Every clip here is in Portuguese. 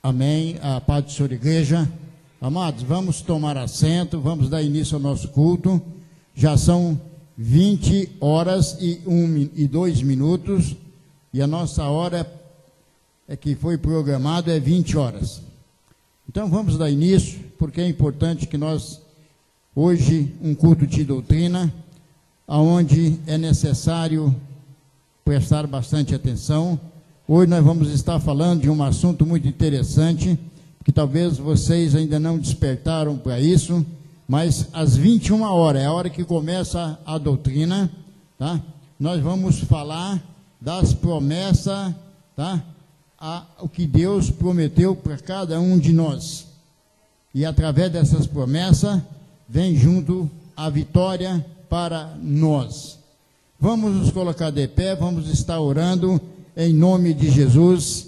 Amém. A paz do Senhor, igreja. Amados, vamos tomar assento, vamos dar início ao nosso culto. Já são 20 horas e 2 minutos, e a nossa hora que foi programado é 20 horas. Então vamos dar início, porque é importante que nós, hoje, um culto de doutrina, onde é necessário prestar bastante atenção. Hoje nós vamos estar falando de um assunto muito interessante, que talvez vocês ainda não despertaram para isso, mas às 21 horas, é a hora que começa a doutrina, tá? Nós vamos falar das promessas, tá? O que Deus prometeu para cada um de nós. E através dessas promessas, vem junto a vitória para nós. Vamos nos colocar de pé, vamos estar orando em nome de Jesus.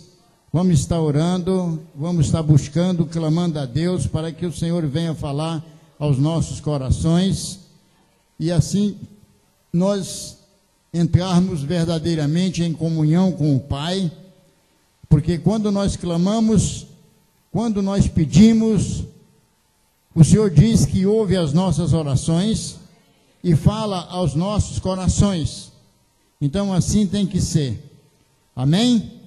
Vamos estar orando, vamos estar buscando, clamando a Deus para que o Senhor venha falar aos nossos corações, e assim nós entrarmos verdadeiramente em comunhão com o Pai, porque quando nós clamamos, quando nós pedimos, o Senhor diz que ouve as nossas orações e fala aos nossos corações. Então assim tem que ser. Amém?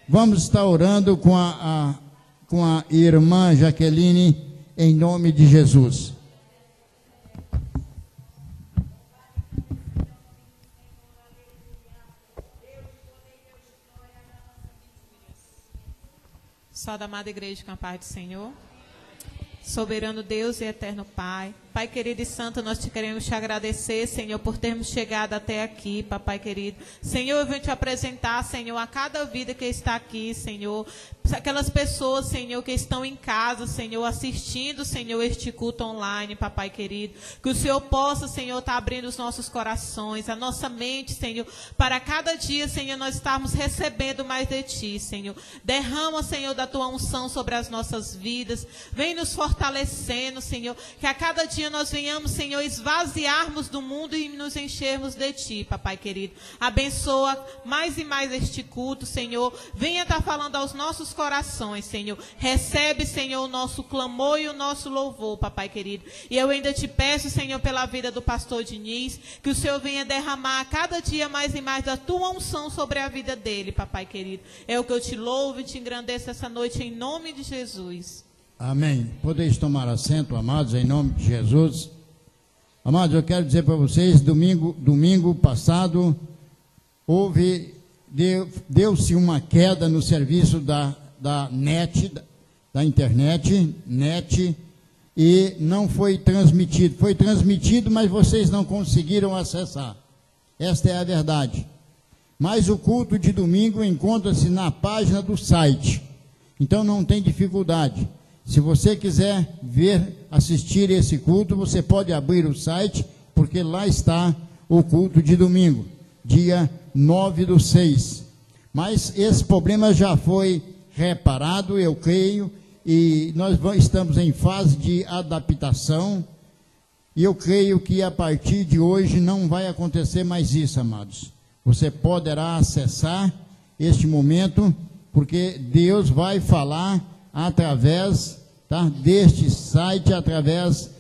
Vamos estar orando com a irmã Jaqueline, em nome de Jesus. Só da amada igreja com a paz do Senhor. Soberano Deus e eterno Pai, Pai querido e santo, nós queremos te agradecer, Senhor, por termos chegado até aqui, Papai querido. Senhor, eu venho te apresentar, Senhor, a cada vida que está aqui, Senhor. Aquelas pessoas, Senhor, que estão em casa, Senhor, assistindo, Senhor, este culto online, Papai querido. Que o Senhor possa, Senhor, estar abrindo os nossos corações, a nossa mente, Senhor, para cada dia, Senhor, nós estarmos recebendo mais de Ti, Senhor. Derrama, Senhor, da Tua unção sobre as nossas vidas. Vem nos fortalecendo, Senhor, que a cada dia nós venhamos, Senhor, esvaziarmos do mundo e nos enchermos de Ti, Papai querido. Abençoa mais e mais este culto, Senhor. Venha estar falando aos nossos corações, Senhor. Recebe, Senhor, o nosso clamor e o nosso louvor, Papai querido. E eu ainda te peço, Senhor, pela vida do pastor Diniz, que o Senhor venha derramar a cada dia mais e mais da Tua unção sobre a vida dele, Papai querido. É o que eu te louvo e te engrandeço essa noite, em nome de Jesus. Amém. Podeis tomar assento, amados, em nome de Jesus. Amados, eu quero dizer para vocês, domingo passado, deu-se uma queda no serviço da internet, e não foi transmitido. Foi transmitido, mas vocês não conseguiram acessar. Esta é a verdade. Mas o culto de domingo encontra-se na página do site. Então não tem dificuldade. Se você quiser assistir esse culto, você pode abrir o site, porque lá está o culto de domingo, dia 9/6. Mas esse problema já foi reparado, eu creio, e nós estamos em fase de adaptação, e eu creio que a partir de hoje não vai acontecer mais isso, amados. Você poderá acessar este momento, porque Deus vai falar através, deste site, através,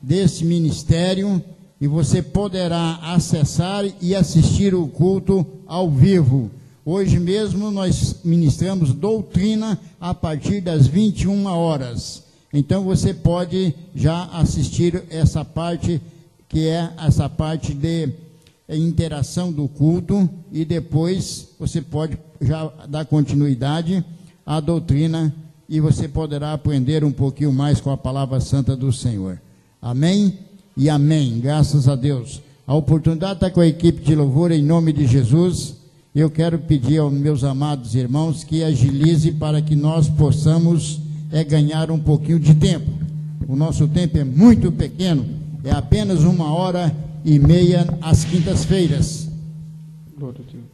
deste ministério, e você poderá acessar e assistir o culto ao vivo. Hoje mesmo nós ministramos doutrina a partir das 21 horas. Então você pode já assistir essa parte, que é essa parte de interação do culto, e depois você pode já dar continuidade à doutrina, e você poderá aprender um pouquinho mais com a palavra santa do Senhor. Amém e amém. Graças a Deus. A oportunidade está com a equipe de louvor, em nome de Jesus. Eu quero pedir aos meus amados irmãos que agilize para que nós possamos ganhar um pouquinho de tempo. O nosso tempo é muito pequeno, é apenas 1h30 às quintas-feiras. Glória a Deus.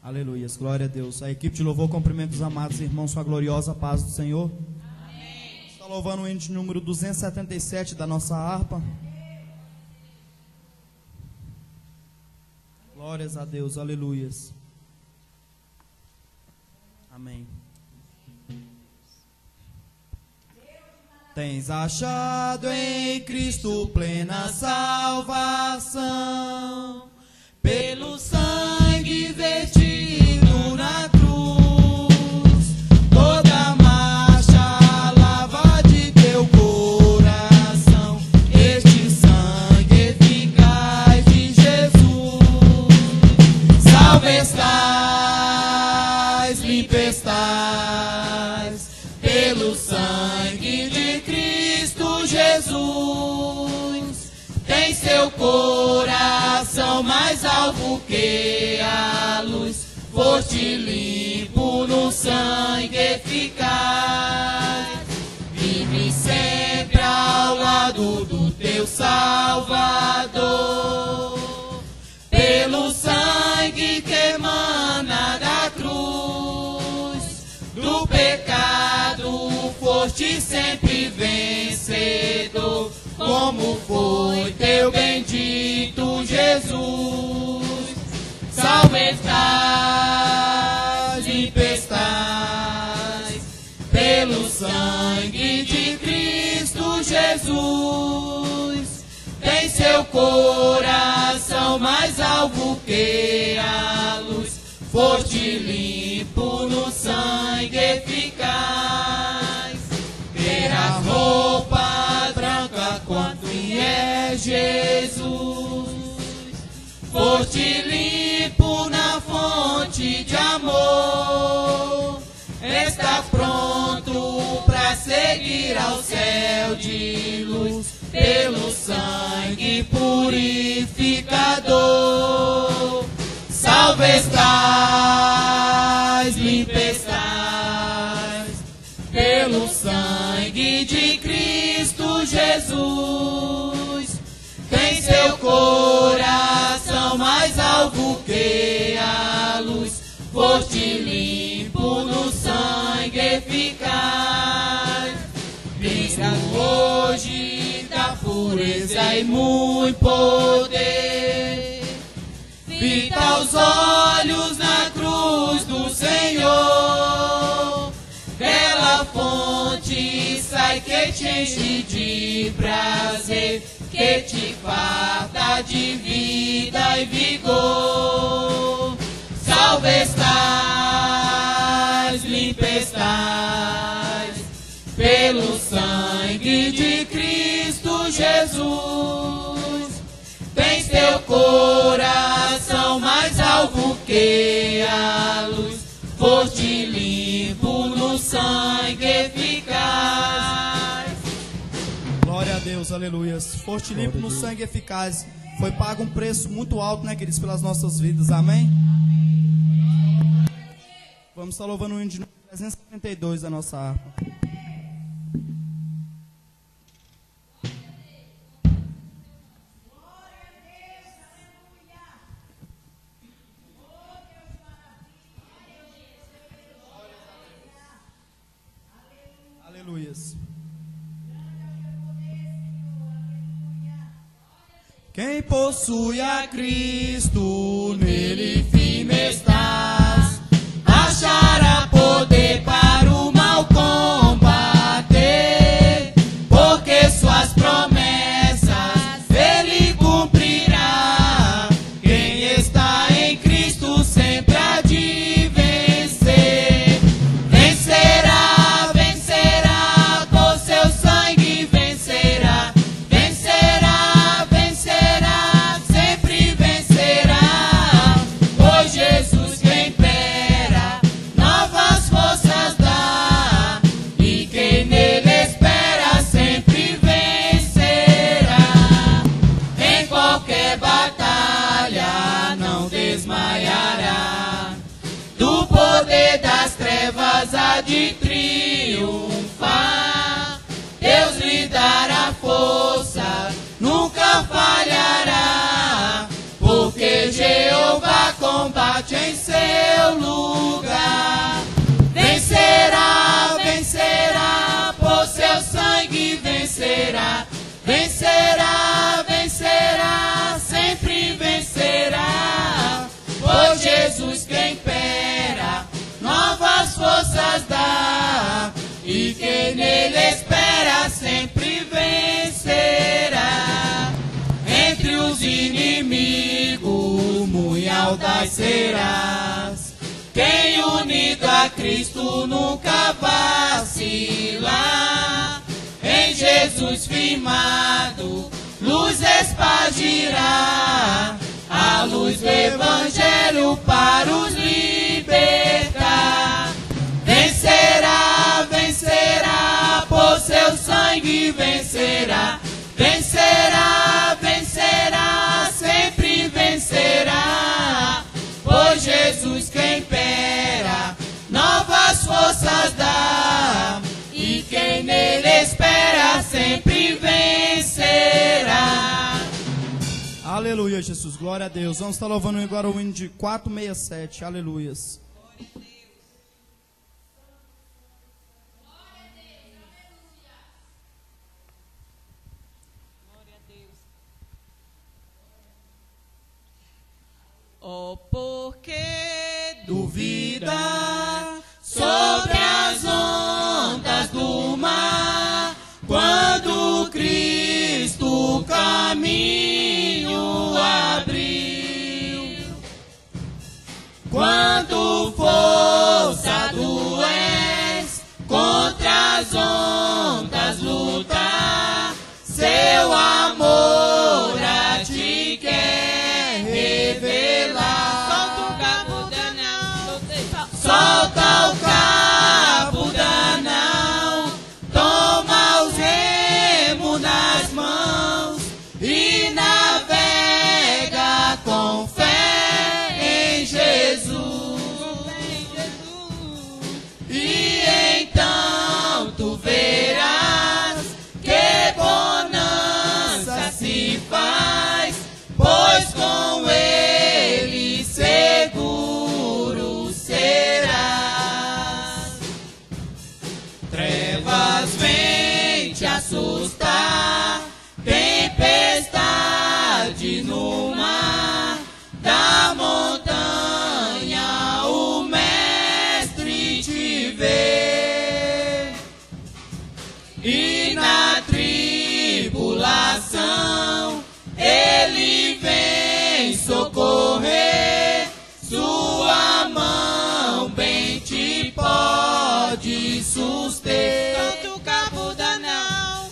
Aleluia, glória a Deus. A equipe de louvor cumprimenta os amados irmãos com a gloriosa paz do Senhor. Amém. Está louvando o hino de número 277 da nossa harpa. Glórias a Deus, aleluias. Amém. Tens achado em Cristo plena salvação, pelo sangue vertido na cruz, toda marcha lava de teu coração, este sangue eficaz de Jesus. Salve estás, limpa estás, pelo sangue de Cristo Jesus. Tem seu coração mais alvo que a luz, forte limpo no sangue eficaz. Vive sempre ao lado do teu Salvador, pelo sangue que emana da cruz, do pecado forte sempre vencedor, como foi teu bendito Jesus. Salve estás, limpa estás, pelo sangue de Cristo Jesus. Tem seu coração mais alvo que a luz, forte limpo no sangue eficaz. Ter as roupas brancas quanto é Jesus, forte limpo na fonte de amor. Está pronto para seguir ao céu de luz, pelo sangue purificador. Salve estás, limpa estás, pelo sangue de Cristo Jesus. Tem seu coração mais alvo que a luz, forte limpo no sangue eficaz. Livra hoje da pureza e muito poder, fita os olhos na cruz do Senhor. Bela fonte sai que te enche de prazer, que te farta de vida e vigor. Salve estás, limpa estás, pelo sangue de Cristo Jesus. Tens teu coração mais alvo que a luz, forte limpo no sangue eficaz. Glória a Deus, aleluias. Forte limpo no sangue eficaz. Foi pago um preço muito alto, né, queridos, pelas nossas vidas. Amém? Vamos estar louvando o hino de número 372 da nossa harpa. Aleluias. Quem possui a Cristo, nele firme estás, achará poder para o mal combater, porque suas promessas ele cumprirá. Quem está em Cristo sempre há de vencer. Vencerá, vencerá, por seu sangue vencerá. Vencerá, vencerá, sempre vencerá. Pois Jesus quem impera, novas forças dá, e quem nele espera sempre vencerá. Em qualquer batalha não desmaiará, do poder das trevas há de triunfar. Deus lhe dará força, nunca falhará, porque Jeová combate em seu lugar. Vencerá, vencerá, por seu sangue vencerá. Vencerá, vencerá, sempre vencerá. Por Jesus quem impera, novas forças ondas serás. Quem unido a Cristo nunca vacila, em Jesus firmado, luz espargirá, a luz do Evangelho para os libertar. Vencerá, vencerá, por seu sangue vencerá. Vencerá, vencerá, sempre vencerá. Por Jesus quem impera, novas forças dá. E quem nele espera, sempre vencerá. Aleluia, Jesus, glória a Deus. Vamos estar louvando agora o hino de 467, aleluias. Oh, porque duvida sobre as ondas do mar, quando Cristo o caminho abriu. Quando força tu és, contra as ondas lutar, seu amor a ti quer revelar. Solta o cabo da nau, toma os remos nas mãos e navega com fé em Jesus. E então tu verás que bonança se faz, pois com ele seguro serás. Trevas vêm te assustar, tempestade no mar, da montanha o mestre te vê. E na tribulação ele vem socorrer, sua mão bem te pode suster. Solta o cabo da nau,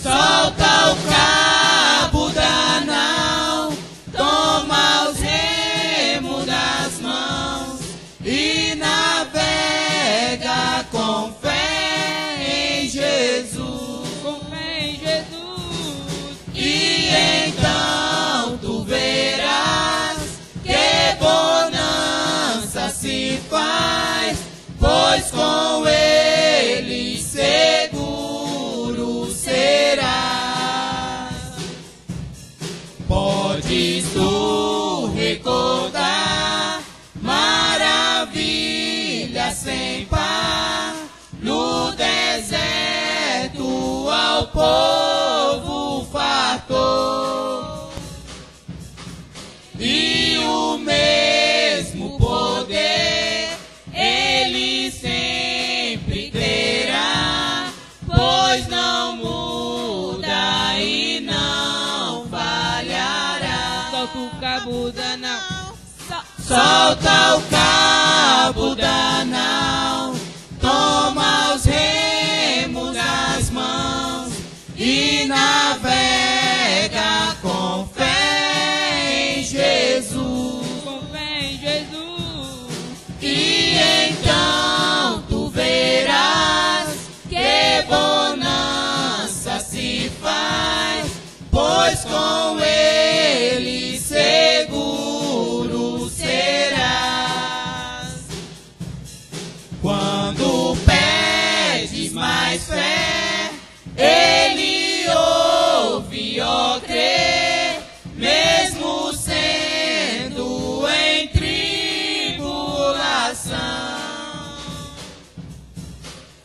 solta o cabo da nau, toma os remos das mãos e navega com fé em Jesus. Com fé em Jesus. E então tu verás que bonança se faz, pois com ele seguro serás. Podes tu recordar maravilhas sem par, no deserto ao povo fartou. E o mesmo poder ele sempre terá, pois não muda e não falhará. Solta o cabo da nau, solta o cabo da nau, toma os remos das mãos e navega com fé em Jesus. Com fé em Jesus. E então tu verás que bonança se faz, pois com ele seguro serás. Quando pedes mais fé, ele ouve, ó crer, mesmo sendo em tribulação.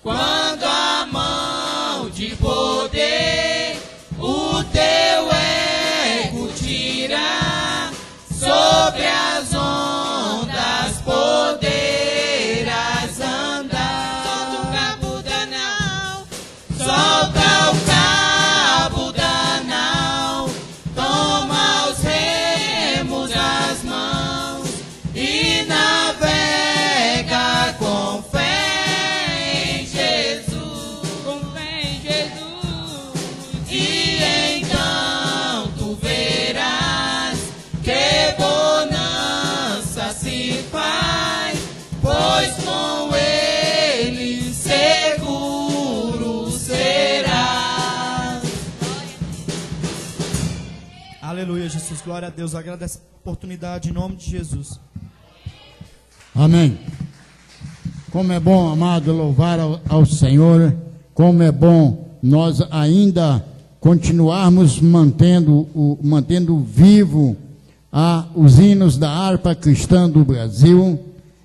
Quando a mão de poder o teu ego tirar, sobre as ondas poderás andar. Solta o cabo da nau, solta o cabo da nau, toma os remos das mãos Aleluia, Jesus. Glória a Deus. Agradeço a oportunidade em nome de Jesus. Amém. Como é bom, amado, louvar ao Senhor. Como é bom nós ainda continuarmos mantendo vivo os hinos da harpa cristã do Brasil.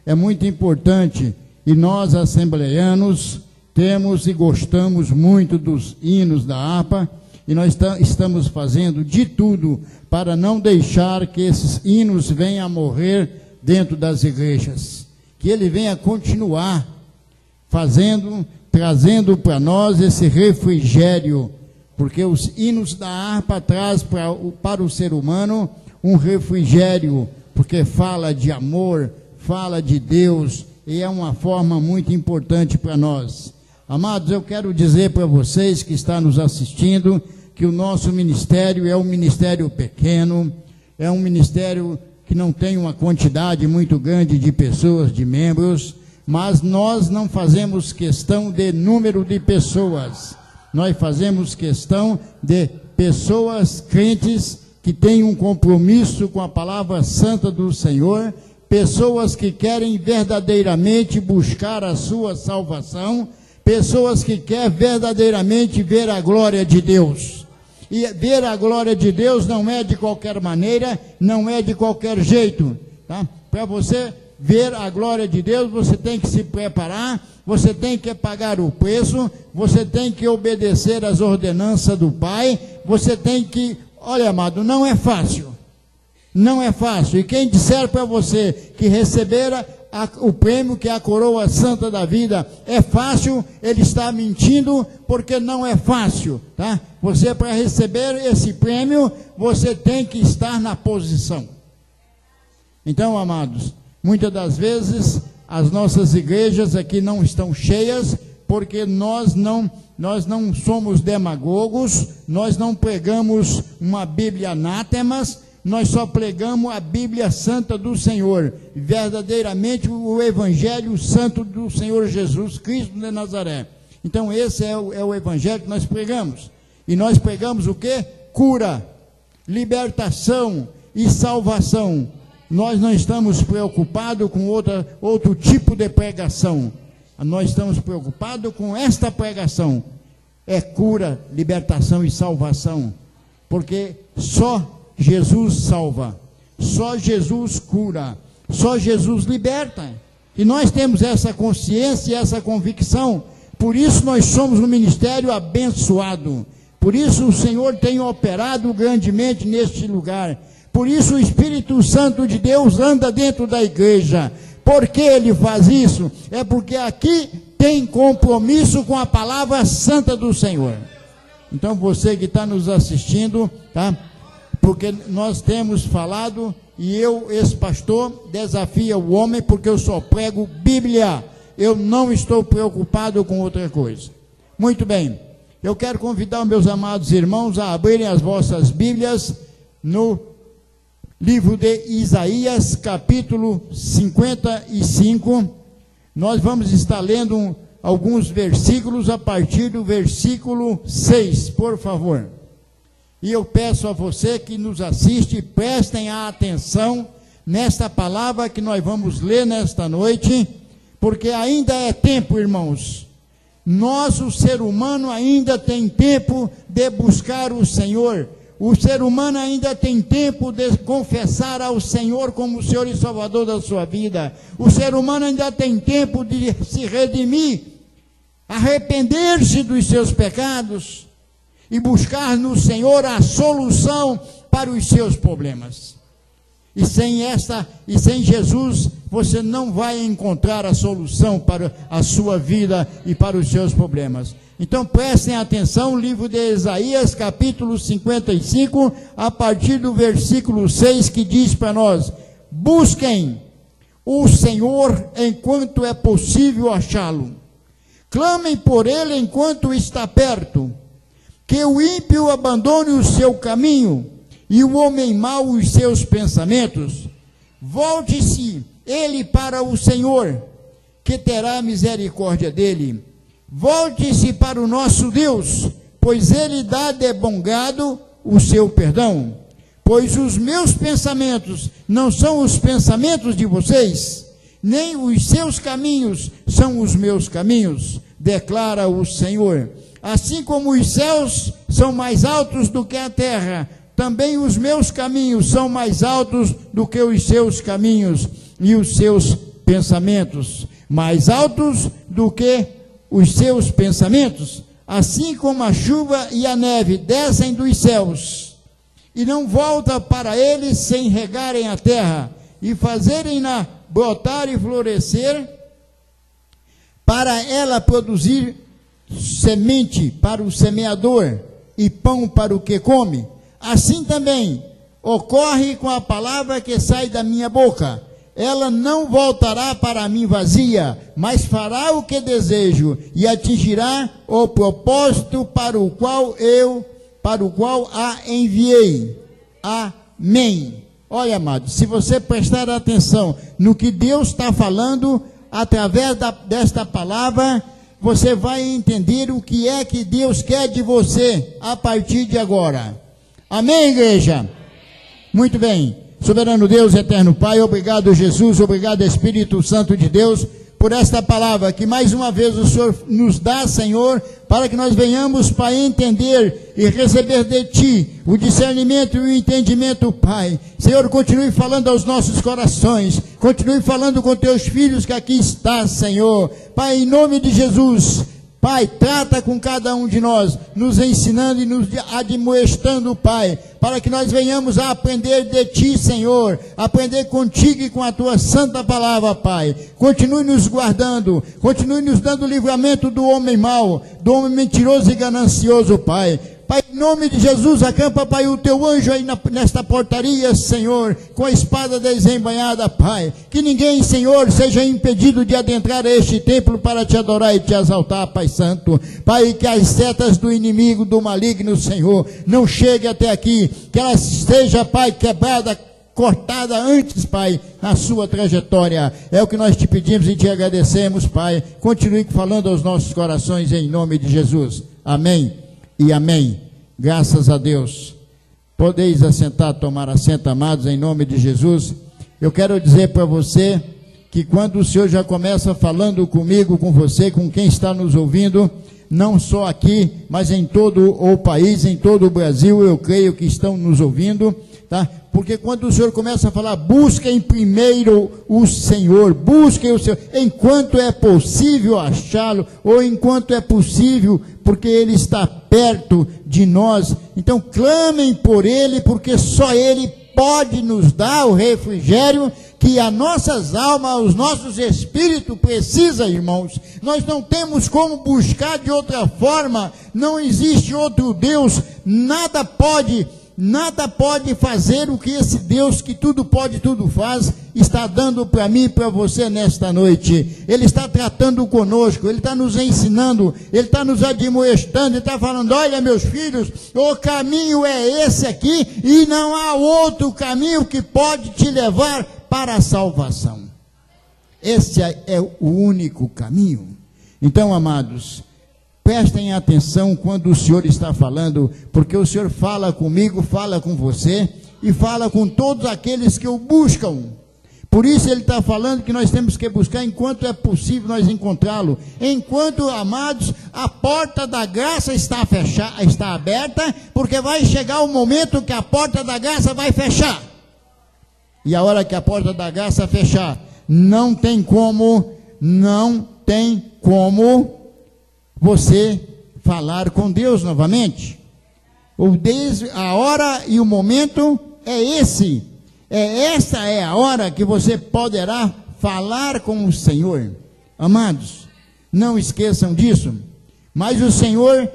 É muito importante, e nós, assembleianos, temos e gostamos muito dos hinos da harpa, e nós estamos fazendo de tudo para não deixar que esses hinos venham a morrer dentro das igrejas, que ele venha continuar trazendo para nós esse refrigério, porque os hinos da harpa trazem para o ser humano um refrigério, porque fala de amor, fala de Deus, e é uma forma muito importante para nós. Amados, eu quero dizer para vocês que estão nos assistindo, que o nosso ministério é um ministério pequeno, é um ministério que não tem uma quantidade muito grande de pessoas, de membros, mas nós não fazemos questão de número de pessoas, nós fazemos questão de pessoas crentes que têm um compromisso com a palavra santa do Senhor, pessoas que querem verdadeiramente buscar a sua salvação, pessoas que querem verdadeiramente ver a glória de Deus. E ver a glória de Deus não é de qualquer maneira, não é de qualquer jeito, tá? Para você ver a glória de Deus, você tem que se preparar, você tem que pagar o preço, você tem que obedecer às ordenanças do Pai, você tem que... Olha, amado, não é fácil. Não é fácil. E quem disser para você que receberá o prêmio, que é a coroa santa da vida, é fácil, ele está mentindo, porque não é fácil, tá? Você, para receber esse prêmio, você tem que estar na posição. Então, amados, muitas das vezes as nossas igrejas aqui não estão cheias, porque nós não somos demagogos, nós não pregamos uma Bíblia anátemas, nós só pregamos a Bíblia Santa do Senhor, verdadeiramente o Evangelho Santo do Senhor Jesus Cristo de Nazaré. Então esse é o Evangelho que nós pregamos. E nós pregamos o quê? Cura, libertação e salvação. Nós não estamos preocupados com outro tipo de pregação. Nós estamos preocupados com esta pregação. É cura, libertação e salvação. Porque só Jesus salva, só Jesus cura, só Jesus liberta. E nós temos essa consciência e essa convicção. Por isso nós somos um ministério abençoado. Por isso o Senhor tem operado grandemente neste lugar. Por isso o Espírito Santo de Deus anda dentro da igreja. Por que ele faz isso? É porque aqui tem compromisso com a palavra santa do Senhor. Então você que está nos assistindo, tá? Porque nós temos falado, e esse pastor, desafia o homem, porque eu só prego Bíblia. Eu não estou preocupado com outra coisa. Muito bem, eu quero convidar os meus amados irmãos a abrirem as vossas Bíblias no livro de Isaías, capítulo 55. Nós vamos estar lendo alguns versículos a partir do versículo 6, por favor. E eu peço a você que nos assiste, prestem a atenção nesta palavra que nós vamos ler nesta noite, porque ainda é tempo, irmãos. Nós, o ser humano, ainda tem tempo de buscar o Senhor. O ser humano ainda tem tempo de confessar ao Senhor como o Senhor e Salvador da sua vida. O ser humano ainda tem tempo de se redimir, arrepender-se dos seus pecados e buscar no Senhor a solução para os seus problemas. E sem Jesus, você não vai encontrar a solução para a sua vida e para os seus problemas. Então prestem atenção, livro de Isaías, capítulo 55, a partir do versículo 6, que diz para nós: busquem o Senhor enquanto é possível achá-lo. Clamem por ele enquanto está perto. Que o ímpio abandone o seu caminho e o homem mau os seus pensamentos. Volte-se ele para o Senhor, que terá misericórdia dele. Volte-se para o nosso Deus, pois ele dá de bom grado o seu perdão. Pois os meus pensamentos não são os pensamentos de vocês, nem os seus caminhos são os meus caminhos, declara o Senhor. Assim como os céus são mais altos do que a terra, também os meus caminhos são mais altos do que os seus caminhos, e os seus pensamentos mais altos do que os seus pensamentos. Assim como a chuva e a neve descem dos céus, e não volta para eles sem regarem a terra, e fazerem-na brotar e florescer, para ela produzir semente para o semeador, e pão para o que come, assim também ocorre com a palavra que sai da minha boca. Ela não voltará para mim vazia, mas fará o que desejo, e atingirá o propósito para o qual a enviei. Amém. Olha, amado, se você prestar atenção no que Deus está falando, através desta palavra, você vai entender o que é que Deus quer de você a partir de agora. Amém, igreja? Muito bem. Soberano Deus, eterno Pai, obrigado, Jesus, obrigado, Espírito Santo de Deus, por esta palavra que mais uma vez o Senhor nos dá, Senhor, para que nós venhamos, Pai, entender e receber de Ti o discernimento e o entendimento, Pai. Senhor, continue falando aos nossos corações, continue falando com Teus filhos que aqui está, Senhor. Pai, em nome de Jesus, Pai, trata com cada um de nós, nos ensinando e nos admoestando, Pai, para que nós venhamos a aprender de Ti, Senhor, aprender contigo e com a Tua santa palavra, Pai. Continue nos guardando, continue nos dando livramento do homem mau, do homem mentiroso e ganancioso, Pai. Pai, em nome de Jesus, acampa, Pai, o Teu anjo aí nesta portaria, Senhor, com a espada desembainhada, Pai. Que ninguém, Senhor, seja impedido de adentrar a este templo para Te adorar e Te exaltar, Pai Santo. Pai, que as setas do inimigo, do maligno, Senhor, não chegue até aqui. Que ela seja, Pai, quebrada, cortada antes, Pai, na sua trajetória. É o que nós Te pedimos e Te agradecemos, Pai. Continue falando aos nossos corações em nome de Jesus. Amém. E amém. Graças a Deus. Podeis assentar, tomar assento, amados, em nome de Jesus. Eu quero dizer para você que quando o Senhor já começa falando comigo, com você, com quem está nos ouvindo, não só aqui, mas em todo o país, em todo o Brasil, eu creio que estão nos ouvindo, tá? Porque quando o Senhor começa a falar, busquem primeiro o Senhor, busquem o Senhor, enquanto é possível achá-lo, ou enquanto é possível, porque Ele está perto de nós. Então clamem por Ele, porque só Ele pode nos dar o refrigério que as nossas almas, os nossos espíritos precisam, irmãos. Nós não temos como buscar de outra forma, não existe outro Deus, nada pode fazer o que esse Deus que tudo pode, tudo faz, está dando para mim e para você nesta noite. Ele está tratando conosco, Ele está nos ensinando, Ele está nos admoestando, Ele está falando, olha meus filhos, o caminho é esse aqui, e não há outro caminho que pode te levar para a salvação. Esse é o único caminho. Então, amados, prestem atenção quando o Senhor está falando, porque o Senhor fala comigo, fala com você, e fala com todos aqueles que o buscam. Por isso Ele está falando que nós temos que buscar enquanto é possível nós encontrá-lo. Enquanto, amados, a porta da graça está aberta, porque vai chegar o momento que a porta da graça vai fechar. E a hora que a porta da graça fechar, não tem como você falar com Deus novamente. A hora e o momento é esse. Essa é a hora que você poderá falar com o Senhor. Amados, não esqueçam disso. Mas o Senhor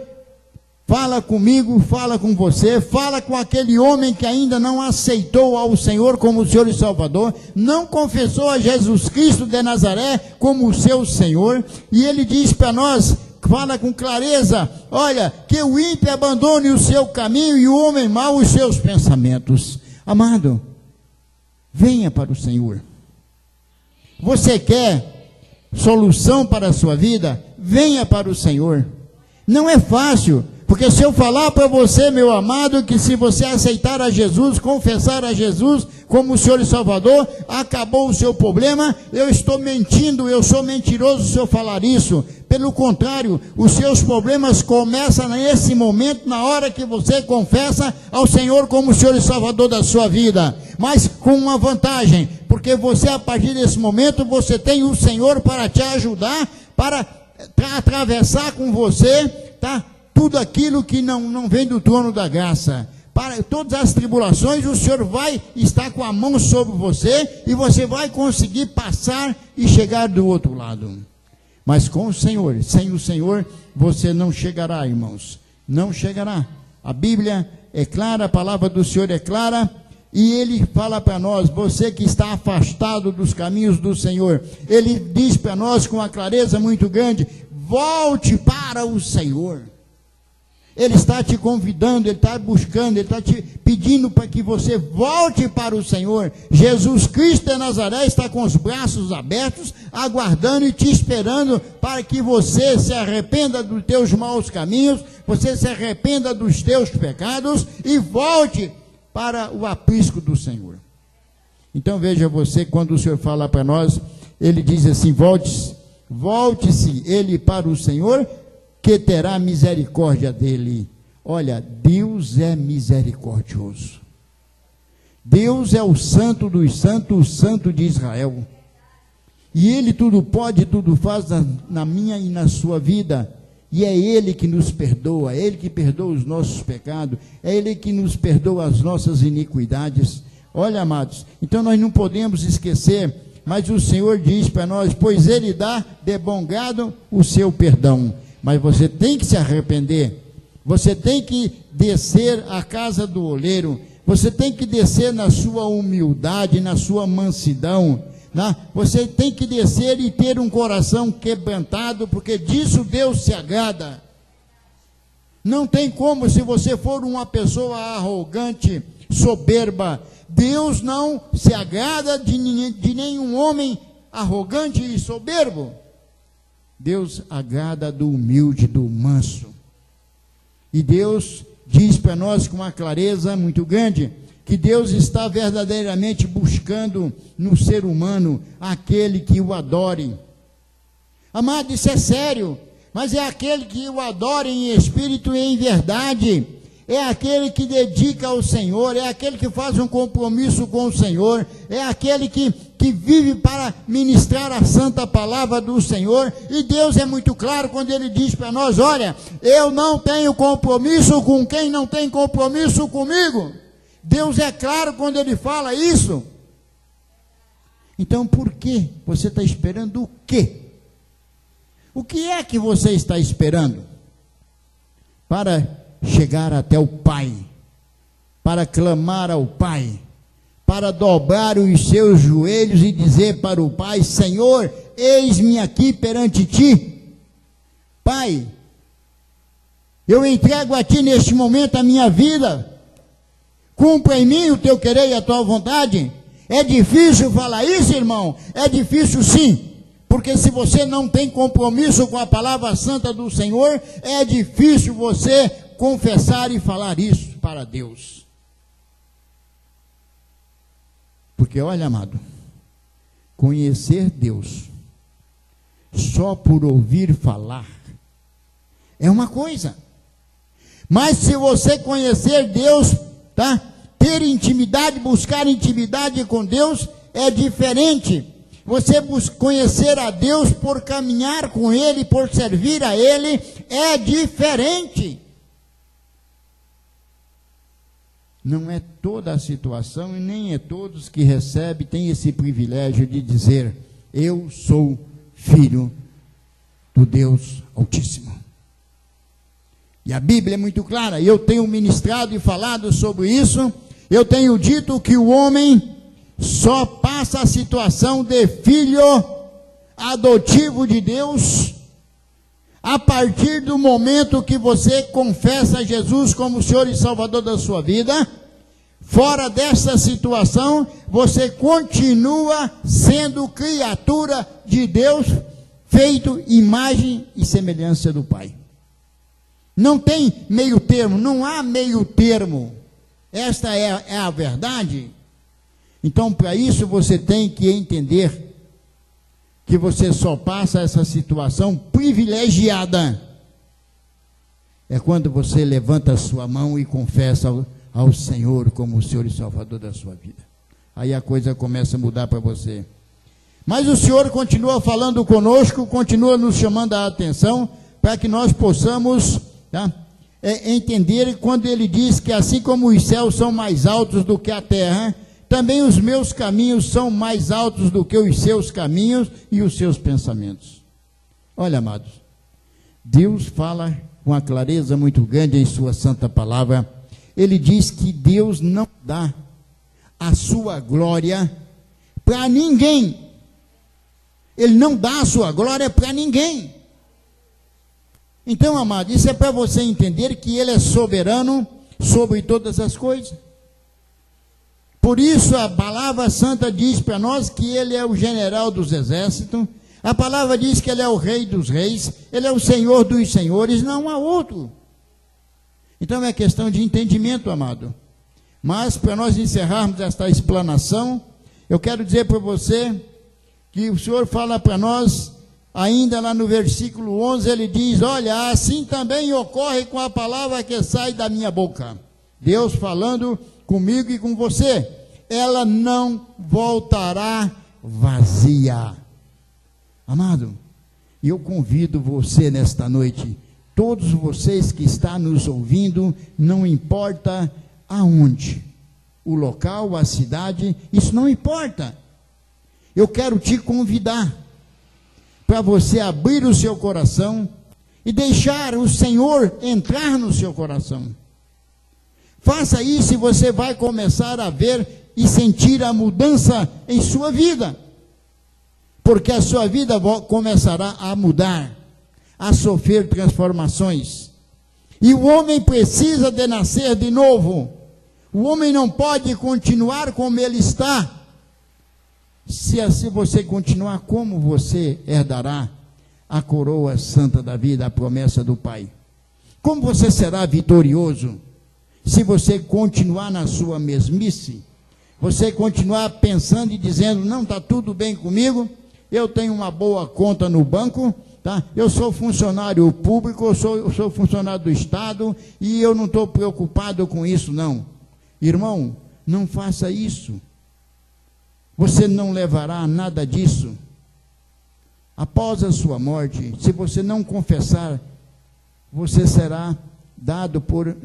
fala comigo, fala com você, fala com aquele homem que ainda não aceitou ao Senhor como o Senhor e Salvador, não confessou a Jesus Cristo de Nazaré como o seu Senhor, e ele diz para nós, fala com clareza, olha, que o ímpio abandone o seu caminho e o homem mau os seus pensamentos. Amado, venha para o Senhor. Você quer solução para a sua vida? Venha para o Senhor. Não é fácil, Porque se eu falar para você, meu amado, que se você aceitar a Jesus, confessar a Jesus como o Senhor e Salvador, acabou o seu problema, eu estou mentindo, eu sou mentiroso se eu falar isso. Pelo contrário, os seus problemas começam nesse momento, na hora que você confessa ao Senhor como o Senhor e Salvador da sua vida. Mas com uma vantagem, porque você, a partir desse momento, você tem o Senhor para te ajudar, para atravessar com você, tá? Tudo aquilo que não vem do trono da graça. Para todas as tribulações, o Senhor vai estar com a mão sobre você e você vai conseguir passar e chegar do outro lado. Mas com o Senhor, sem o Senhor, você não chegará, irmãos. Não chegará. A Bíblia é clara, a palavra do Senhor é clara, e Ele fala para nós, você que está afastado dos caminhos do Senhor, Ele diz para nós com uma clareza muito grande, volte para o Senhor. Ele está te convidando, Ele está buscando, Ele está te pedindo para que você volte para o Senhor. Jesus Cristo de Nazaré está com os braços abertos, aguardando e te esperando para que você se arrependa dos teus maus caminhos, você se arrependa dos teus pecados e volte para o aprisco do Senhor. Então veja você, quando o Senhor fala para nós, Ele diz assim, volte-se ele para o Senhor, que terá misericórdia dele. Olha, Deus é misericordioso. Deus é o santo dos santos, o santo de Israel. E Ele tudo pode, tudo faz na minha e na sua vida. E é Ele que nos perdoa, é Ele que perdoa os nossos pecados, é Ele que nos perdoa as nossas iniquidades. Olha, amados, então nós não podemos esquecer, mas o Senhor diz para nós, pois Ele dá de bom grado o seu perdão. Mas você tem que se arrepender, você tem que descer à casa do oleiro, você tem que descer na sua humildade, na sua mansidão, né? Você tem que descer e ter um coração quebrantado, porque disso Deus se agrada. Não tem como, se você for uma pessoa arrogante, soberba, Deus não se agrada de nenhum homem arrogante e soberbo. Deus agrada do humilde, do manso. E Deus diz para nós com uma clareza muito grande, que Deus está verdadeiramente buscando no ser humano aquele que o adore. Amado, isso é sério, mas é aquele que o adore em espírito e em verdade. É aquele que dedica ao Senhor, é aquele que faz um compromisso com o Senhor, é aquele que vive para ministrar a santa palavra do Senhor. E Deus é muito claro quando Ele diz para nós, olha, eu não tenho compromisso com quem não tem compromisso comigo. Deus é claro quando Ele fala isso. Então por que você está esperando o quê? O que é que você está esperando? Para chegar até o Pai, para clamar ao Pai, para dobrar os seus joelhos e dizer para o Pai, Senhor, eis-me aqui perante Ti. Pai, eu entrego a Ti neste momento a minha vida, cumpra em mim o Teu querer e a Tua vontade. É difícil falar isso, irmão? É difícil sim, porque se você não tem compromisso com a palavra santa do Senhor, é difícil você confessar e falar isso para Deus. Porque olha, amado, conhecer Deus só por ouvir falar é uma coisa, mas se você conhecer Deus, tá? Ter intimidade, buscar intimidade com Deus é diferente. Você conhecer a Deus por caminhar com Ele, por servir a Ele, é diferente. Não é toda a situação e nem é todos que recebem, têm esse privilégio de dizer, eu sou filho do Deus Altíssimo. E a Bíblia é muito clara, eu tenho ministrado e falado sobre isso, eu tenho dito que o homem só passa a situação de filho adotivo de Deus a partir do momento que você confessa Jesus como Senhor e Salvador da sua vida. Fora dessa situação, você continua sendo criatura de Deus, feito imagem e semelhança do Pai. Não tem meio termo, não há meio termo. Esta é a verdade. Então, para isso, você tem que entender que você só passa essa situação privilegiada. É quando você levanta a sua mão e confessa ao Senhor como o Senhor e Salvador da sua vida. Aí a coisa começa a mudar para você. Mas o Senhor continua falando conosco, continua nos chamando a atenção, para que nós possamos entender quando Ele diz que assim como os céus são mais altos do que a terra, também os meus caminhos são mais altos do que os seus caminhos e os seus pensamentos. Olha, amados, Deus fala com uma clareza muito grande em sua santa palavra. Ele diz que Deus não dá a sua glória para ninguém. Ele não dá a sua glória para ninguém. Então, amado, isso é para você entender que Ele é soberano sobre todas as coisas. Por isso a palavra santa diz para nós que Ele é o general dos exércitos. A palavra diz que Ele é o rei dos reis, Ele é o Senhor dos senhores, não há outro. Então é questão de entendimento, amado. Mas para nós encerrarmos esta explanação, eu quero dizer para você que o Senhor fala para nós, ainda lá no versículo 11, Ele diz, olha, assim também ocorre com a palavra que sai da minha boca. Deus falando comigo e com você, ela não voltará vazia. Amado, eu convido você nesta noite, todos vocês que estão nos ouvindo, não importa aonde, o local, a cidade, isso não importa. Eu quero te convidar para você abrir o seu coração e deixar o Senhor entrar no seu coração. Faça isso e você vai começar a ver e sentir a mudança em sua vida. Porque a sua vida começará a mudar, a sofrer transformações. E o homem precisa de nascer de novo. O homem não pode continuar como ele está. Se assim você continuar, como você herdará a coroa santa da vida, a promessa do Pai? Como você será vitorioso se você continuar na sua mesmice? Você continuar pensando e dizendo, não, está tudo bem comigo, eu tenho uma boa conta no banco, tá? Eu sou funcionário público, eu sou funcionário do Estado, e eu não estou preocupado com isso, não. Irmão, não faça isso. Você não levará nada disso. Após a sua morte, se você não confessar, você será dado por,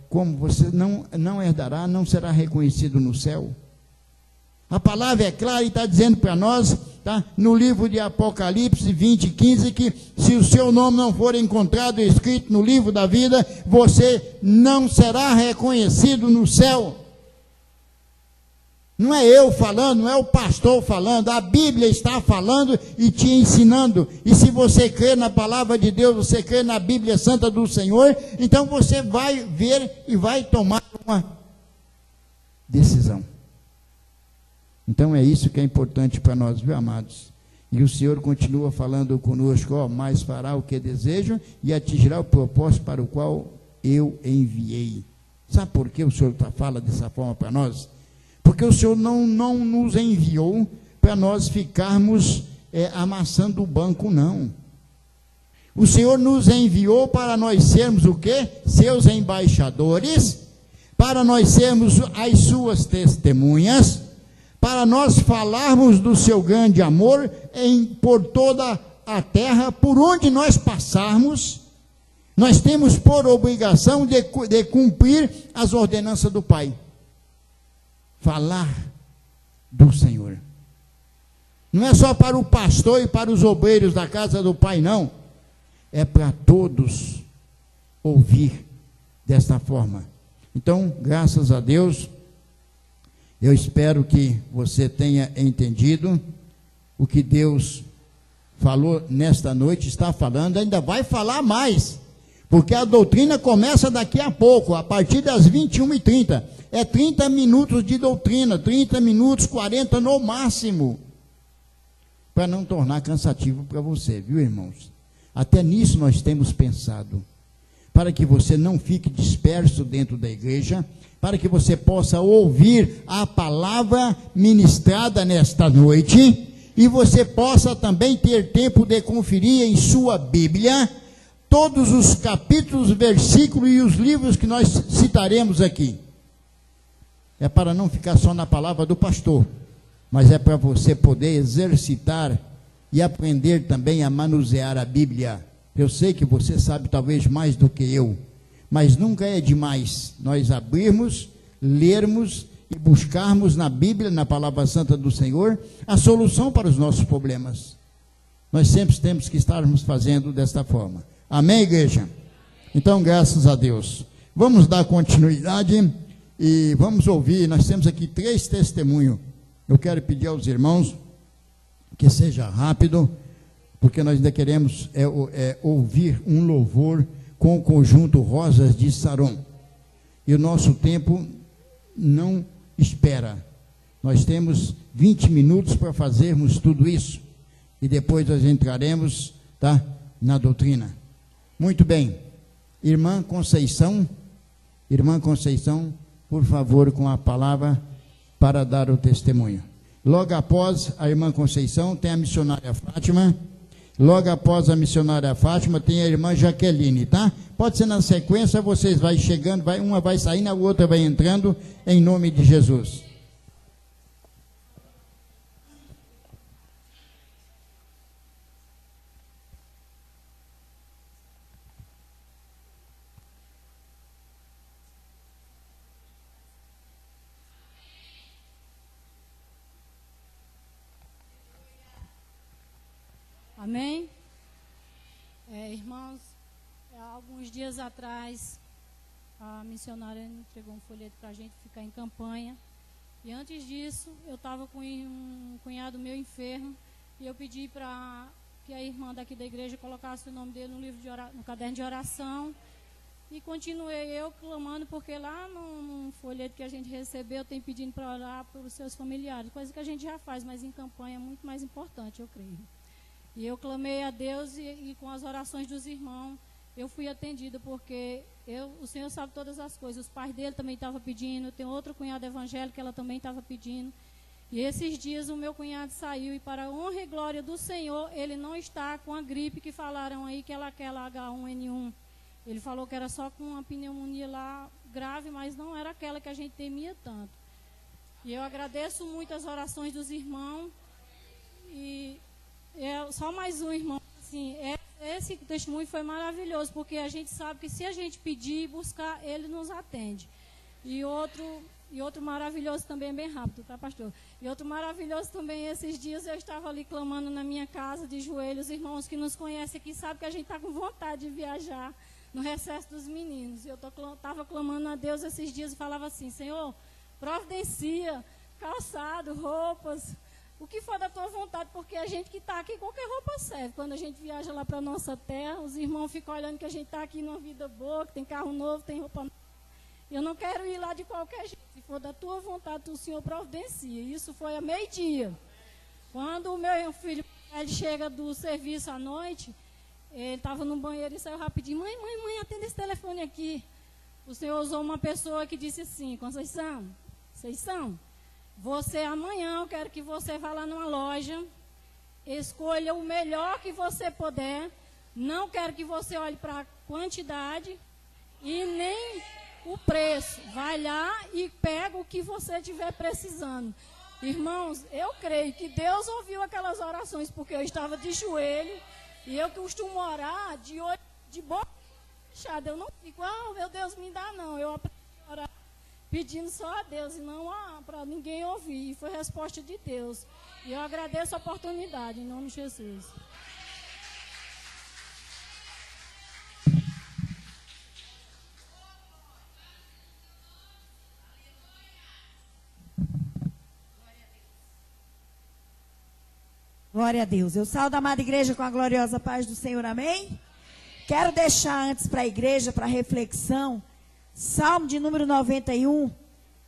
como você não herdará, não será reconhecido no céu. A palavra é clara e está dizendo para nós, tá, no livro de Apocalipse 20:15, que se o seu nome não for encontrado escrito no livro da vida, você não será reconhecido no céu. Não é eu falando, não é o pastor falando, a Bíblia está falando e te ensinando. E se você crê na palavra de Deus, você crê na Bíblia Santa do Senhor, então você vai ver e vai tomar uma decisão. Então é isso que é importante para nós, viu, amados? E o Senhor continua falando conosco, ó, mas fará o que deseja e atingirá o propósito para o qual eu enviei. Sabe por que o Senhor fala dessa forma para nós? Porque o Senhor não nos enviou para nós ficarmos amassando o banco, não. O Senhor nos enviou para nós sermos o quê? Seus embaixadores, para nós sermos as suas testemunhas, para nós falarmos do seu grande amor por toda a terra, por onde nós passarmos, nós temos por obrigação de cumprir as ordenanças do Pai. Falar do Senhor. Não é só para o pastor e para os obreiros da casa do Pai, não. É para todos ouvir desta forma. Então, graças a Deus, eu espero que você tenha entendido o que Deus falou nesta noite, está falando, ainda vai falar mais, porque a doutrina começa daqui a pouco, a partir das 21h30. É 30 minutos de doutrina, 30 minutos, 40 no máximo, para não tornar cansativo para você, viu, irmãos? Até nisso nós temos pensado, para que você não fique disperso dentro da igreja, para que você possa ouvir a palavra ministrada nesta noite, e você possa também ter tempo de conferir em sua Bíblia todos os capítulos, versículos e os livros que nós citaremos aqui. É para não ficar só na palavra do pastor, mas é para você poder exercitar e aprender também a manusear a Bíblia. Eu sei que você sabe talvez mais do que eu, mas nunca é demais nós abrirmos, lermos e buscarmos na Bíblia, na palavra santa do Senhor, a solução para os nossos problemas. Nós sempre temos que estarmos fazendo desta forma. Amém, igreja? Então, graças a Deus. Vamos dar continuidade e vamos ouvir. Nós temos aqui 3 testemunhos. Eu quero pedir aos irmãos que seja rápido, porque nós ainda queremos ouvir um louvor com o conjunto Rosas de Saron. E o nosso tempo não espera. Nós temos 20 minutos para fazermos tudo isso. E depois nós entraremos, tá, na doutrina. Muito bem. Irmã Conceição, por favor, com a palavra para dar o testemunho. Logo após a irmã Conceição, tem a missionária Fátima. Logo após a missionária Fátima, tem a irmã Jaqueline, tá? Pode ser na sequência, vocês vão chegando, uma vai saindo, a outra vai entrando, em nome de Jesus. Amém? Irmãos, alguns dias atrás, a missionária entregou um folheto para a gente ficar em campanha. E antes disso, eu estava com um cunhado meu enfermo, e eu pedi para que a irmã daqui da igreja colocasse o nome dele no livro no caderno de oração. E continuei eu clamando, porque lá no folheto que a gente recebeu, tem pedindo para orar pelos seus familiares, coisa que a gente já faz, mas em campanha é muito mais importante, eu creio. E eu clamei a Deus e com as orações dos irmãos, eu fui atendida, porque o Senhor sabe todas as coisas. Os pais dele também estavam pedindo, tem outra cunhada evangélica, ela também estava pedindo. E esses dias o meu cunhado saiu, e para a honra e glória do Senhor, ele não está com a gripe que falaram aí, que ela aquela H1N1. Ele falou que era só com uma pneumonia lá grave, mas não era aquela que a gente temia tanto. E eu agradeço muito as orações dos irmãos. E só mais um, irmão. Assim, esse testemunho foi maravilhoso, porque a gente sabe que se a gente pedir e buscar, ele nos atende. E outro maravilhoso também, bem rápido, tá, pastor? E outro maravilhoso também, esses dias eu estava ali clamando na minha casa, de joelhos. Irmãos que nos conhecem aqui sabem que a gente está com vontade de viajar no recesso dos meninos. E eu estava clamando a Deus esses dias e falava assim: Senhor, providencia calçado, roupas, o que for da tua vontade, porque a gente que está aqui, qualquer roupa serve. Quando a gente viaja lá para a nossa terra, os irmãos ficam olhando que a gente está aqui numa vida boa, que tem carro novo, tem roupa nova. Eu não quero ir lá de qualquer jeito. Se for da tua vontade, o Senhor providencia. Isso foi a meio-dia. Quando o meu filho ele chega do serviço à noite, ele estava no banheiro e saiu rapidinho: mãe, atenda esse telefone aqui. O Senhor usou uma pessoa que disse assim: Conceição, você amanhã, eu quero que você vá lá numa loja, escolha o melhor que você puder. Não quero que você olhe para a quantidade e nem o preço. Vai lá e pega o que você estiver precisando. Irmãos, eu creio que Deus ouviu aquelas orações, porque eu estava de joelho e eu costumo orar de boca fechada. Eu não fico, meu Deus, me dá, não. Eu aprendi a orar pedindo só a Deus e não para ninguém ouvir. E foi resposta de Deus. E eu agradeço a oportunidade, em nome de Jesus. Glória a Deus. Eu saúdo a amada igreja com a gloriosa paz do Senhor, amém? Quero deixar antes para a igreja, para reflexão, Salmo de número 91,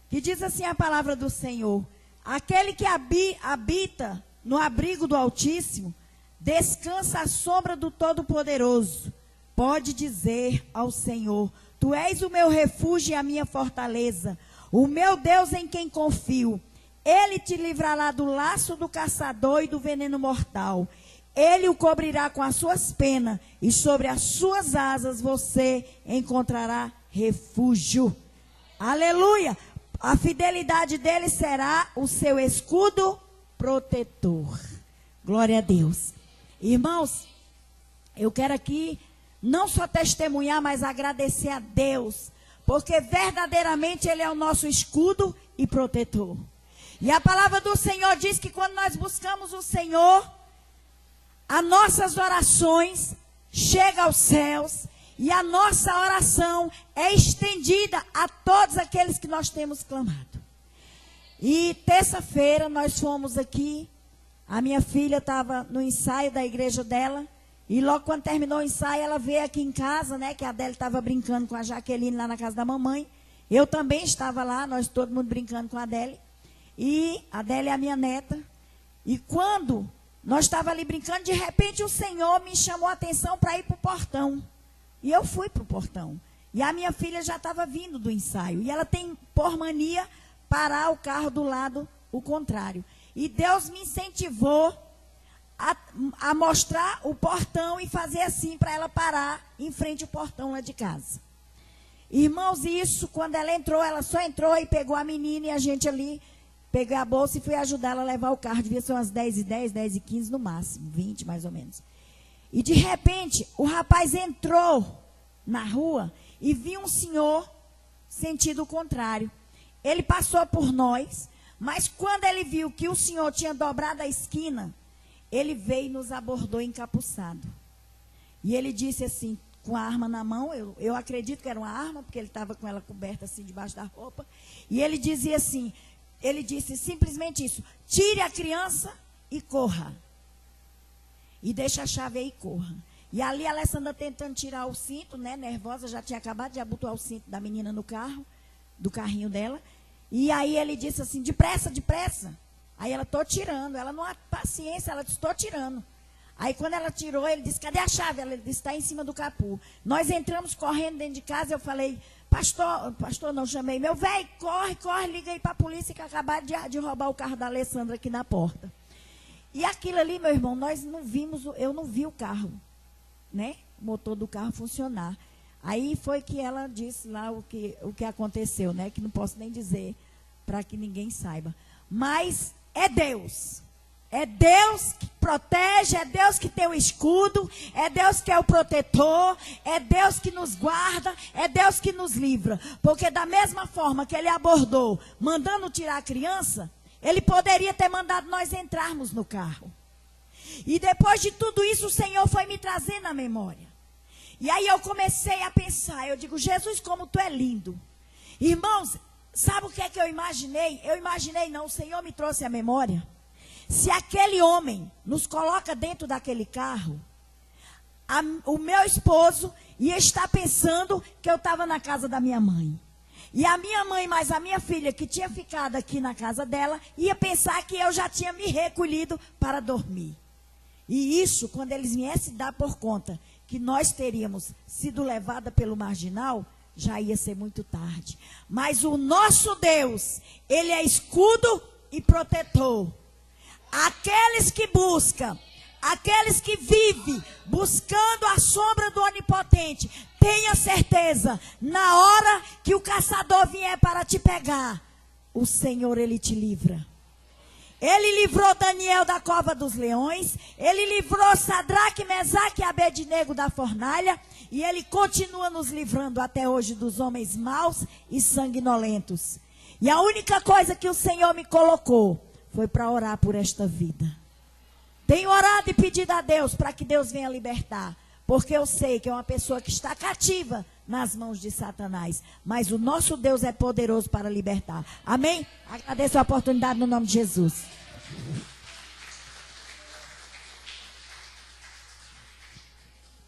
que diz assim a palavra do Senhor: aquele que habita no abrigo do Altíssimo, descansa à sombra do Todo-Poderoso, pode dizer ao Senhor: Tu és o meu refúgio e a minha fortaleza, o meu Deus em quem confio. Ele te livrará do laço do caçador e do veneno mortal. Ele o cobrirá com as suas penas, e sobre as suas asas você encontrará refúgio. Aleluia! A fidelidade dele será o seu escudo protetor. Glória a Deus. Irmãos, eu quero aqui não só testemunhar, mas agradecer a Deus, porque verdadeiramente Ele é o nosso escudo e protetor. E a palavra do Senhor diz que quando nós buscamos o Senhor, as nossas orações chegam aos céus e a nossa oração é estendida a todos aqueles que nós temos clamado. E terça-feira nós fomos aqui, a minha filha estava no ensaio da igreja dela, e logo quando terminou o ensaio, ela veio aqui em casa, né, que a Adélia estava brincando com a Jaqueline lá na casa da mamãe. Eu também estava lá, nós todo mundo brincando com a Adélia. E a Adélia é a minha neta. E quando nós estávamos ali brincando, de repente o Senhor me chamou a atenção para ir para o portão. E eu fui para o portão. E a minha filha já estava vindo do ensaio. E ela tem por mania parar o carro do lado o contrário. E Deus me incentivou a mostrar o portão e fazer assim para ela parar em frente ao portão lá de casa. Irmãos, isso, quando ela entrou, ela só entrou e pegou a menina e a gente ali, peguei a bolsa e fui ajudar ela a levar o carro. Devia ser umas 10h10, 10h15 no máximo, 20 mais ou menos. E de repente, o rapaz entrou na rua e viu um senhor sentido contrário. Ele passou por nós, mas quando ele viu que o senhor tinha dobrado a esquina, ele veio e nos abordou encapuçado. E ele disse assim, com a arma na mão, eu acredito que era uma arma, porque ele estava com ela coberta assim debaixo da roupa. E ele dizia assim, ele disse simplesmente isso: tire a criança e corra. E deixa a chave aí e corra. E ali a Alessandra tentando tirar o cinto, né, nervosa, já tinha acabado de abotoar o cinto da menina no carro, do carrinho dela. E aí ele disse assim, depressa, depressa. Aí ela, estou tirando. Ela não há paciência, ela disse, estou tirando. Aí quando ela tirou, ele disse, cadê a chave? Ela disse, está em cima do capô. Nós entramos correndo dentro de casa, eu falei, pastor não, chamei, meu velho, corre, liga aí para a polícia que acabaram de roubar o carro da Alessandra aqui na porta. E aquilo ali, meu irmão, nós não vimos, eu não vi o carro, né? O motor do carro funcionar. Aí foi que ela disse lá o que aconteceu, né? Que não posso nem dizer para que ninguém saiba. Mas é Deus. É Deus que protege, é Deus que tem o escudo, é Deus que é o protetor, é Deus que nos guarda, é Deus que nos livra. Porque da mesma forma que ele abordou, mandando tirar a criança, ele poderia ter mandado nós entrarmos no carro. E depois de tudo isso, o Senhor foi me trazendo à memória. E aí eu comecei a pensar, eu digo, Jesus, como tu é lindo. Irmãos, sabe o que é que eu imaginei? Eu imaginei não, o Senhor me trouxe à memória. Se aquele homem nos coloca dentro daquele carro, o meu esposo ia estar pensando que eu estava na casa da minha mãe. E a minha mãe, mais a minha filha, que tinha ficado aqui na casa dela, ia pensar que eu já tinha me recolhido para dormir. E isso, quando eles viessem dar por conta que nós teríamos sido levada pelo marginal, já ia ser muito tarde. Mas o nosso Deus, Ele é escudo e protetor. Aqueles que buscam, aqueles que vivem buscando a sombra do Onipotente, tenha certeza, na hora que o caçador vier para te pegar, o Senhor, Ele te livra. Ele livrou Daniel da cova dos leões, Ele livrou Sadraque, Mesaque e Abednego da fornalha, e Ele continua nos livrando até hoje dos homens maus e sanguinolentos. E a única coisa que o Senhor me colocou foi para orar por esta vida. Tenho orado e pedido a Deus para que Deus venha libertar. Porque eu sei que é uma pessoa que está cativa nas mãos de Satanás. Mas o nosso Deus é poderoso para libertar. Amém? Agradeço a oportunidade no nome de Jesus.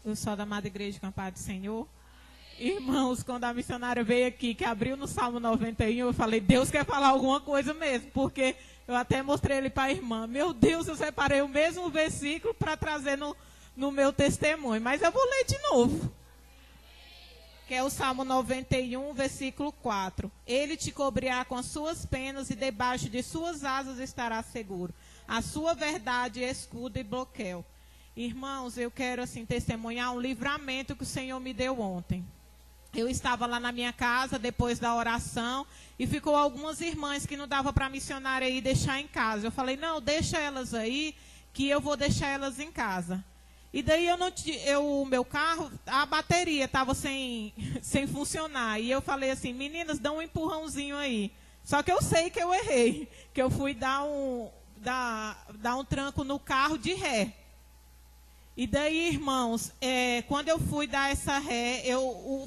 Eu sou da amada igreja com a paz do Senhor. Irmãos, quando a missionária veio aqui, que abriu no Salmo 91, eu falei, Deus quer falar alguma coisa mesmo, porque eu até mostrei ele para a irmã. Meu Deus, eu separei o mesmo versículo para trazer no meu testemunho, mas eu vou ler de novo. que é o Salmo 91, versículo 4. Ele te cobrirá com as suas penas e debaixo de suas asas estará seguro. A sua verdade é escudo e bloqueio. Irmãos, eu quero assim testemunhar um livramento que o Senhor me deu ontem. Eu estava lá na minha casa depois da oração e ficou algumas irmãs que não dava para a missionária aí deixar em casa. Eu falei, não, deixa elas aí, que eu vou deixar elas em casa. E daí o meu carro, a bateria estava sem funcionar. E eu falei assim, meninas, dá um empurrãozinho aí. Só que eu sei que eu errei, que eu fui dar um tranco no carro de ré. E daí, irmãos, quando eu fui dar essa ré,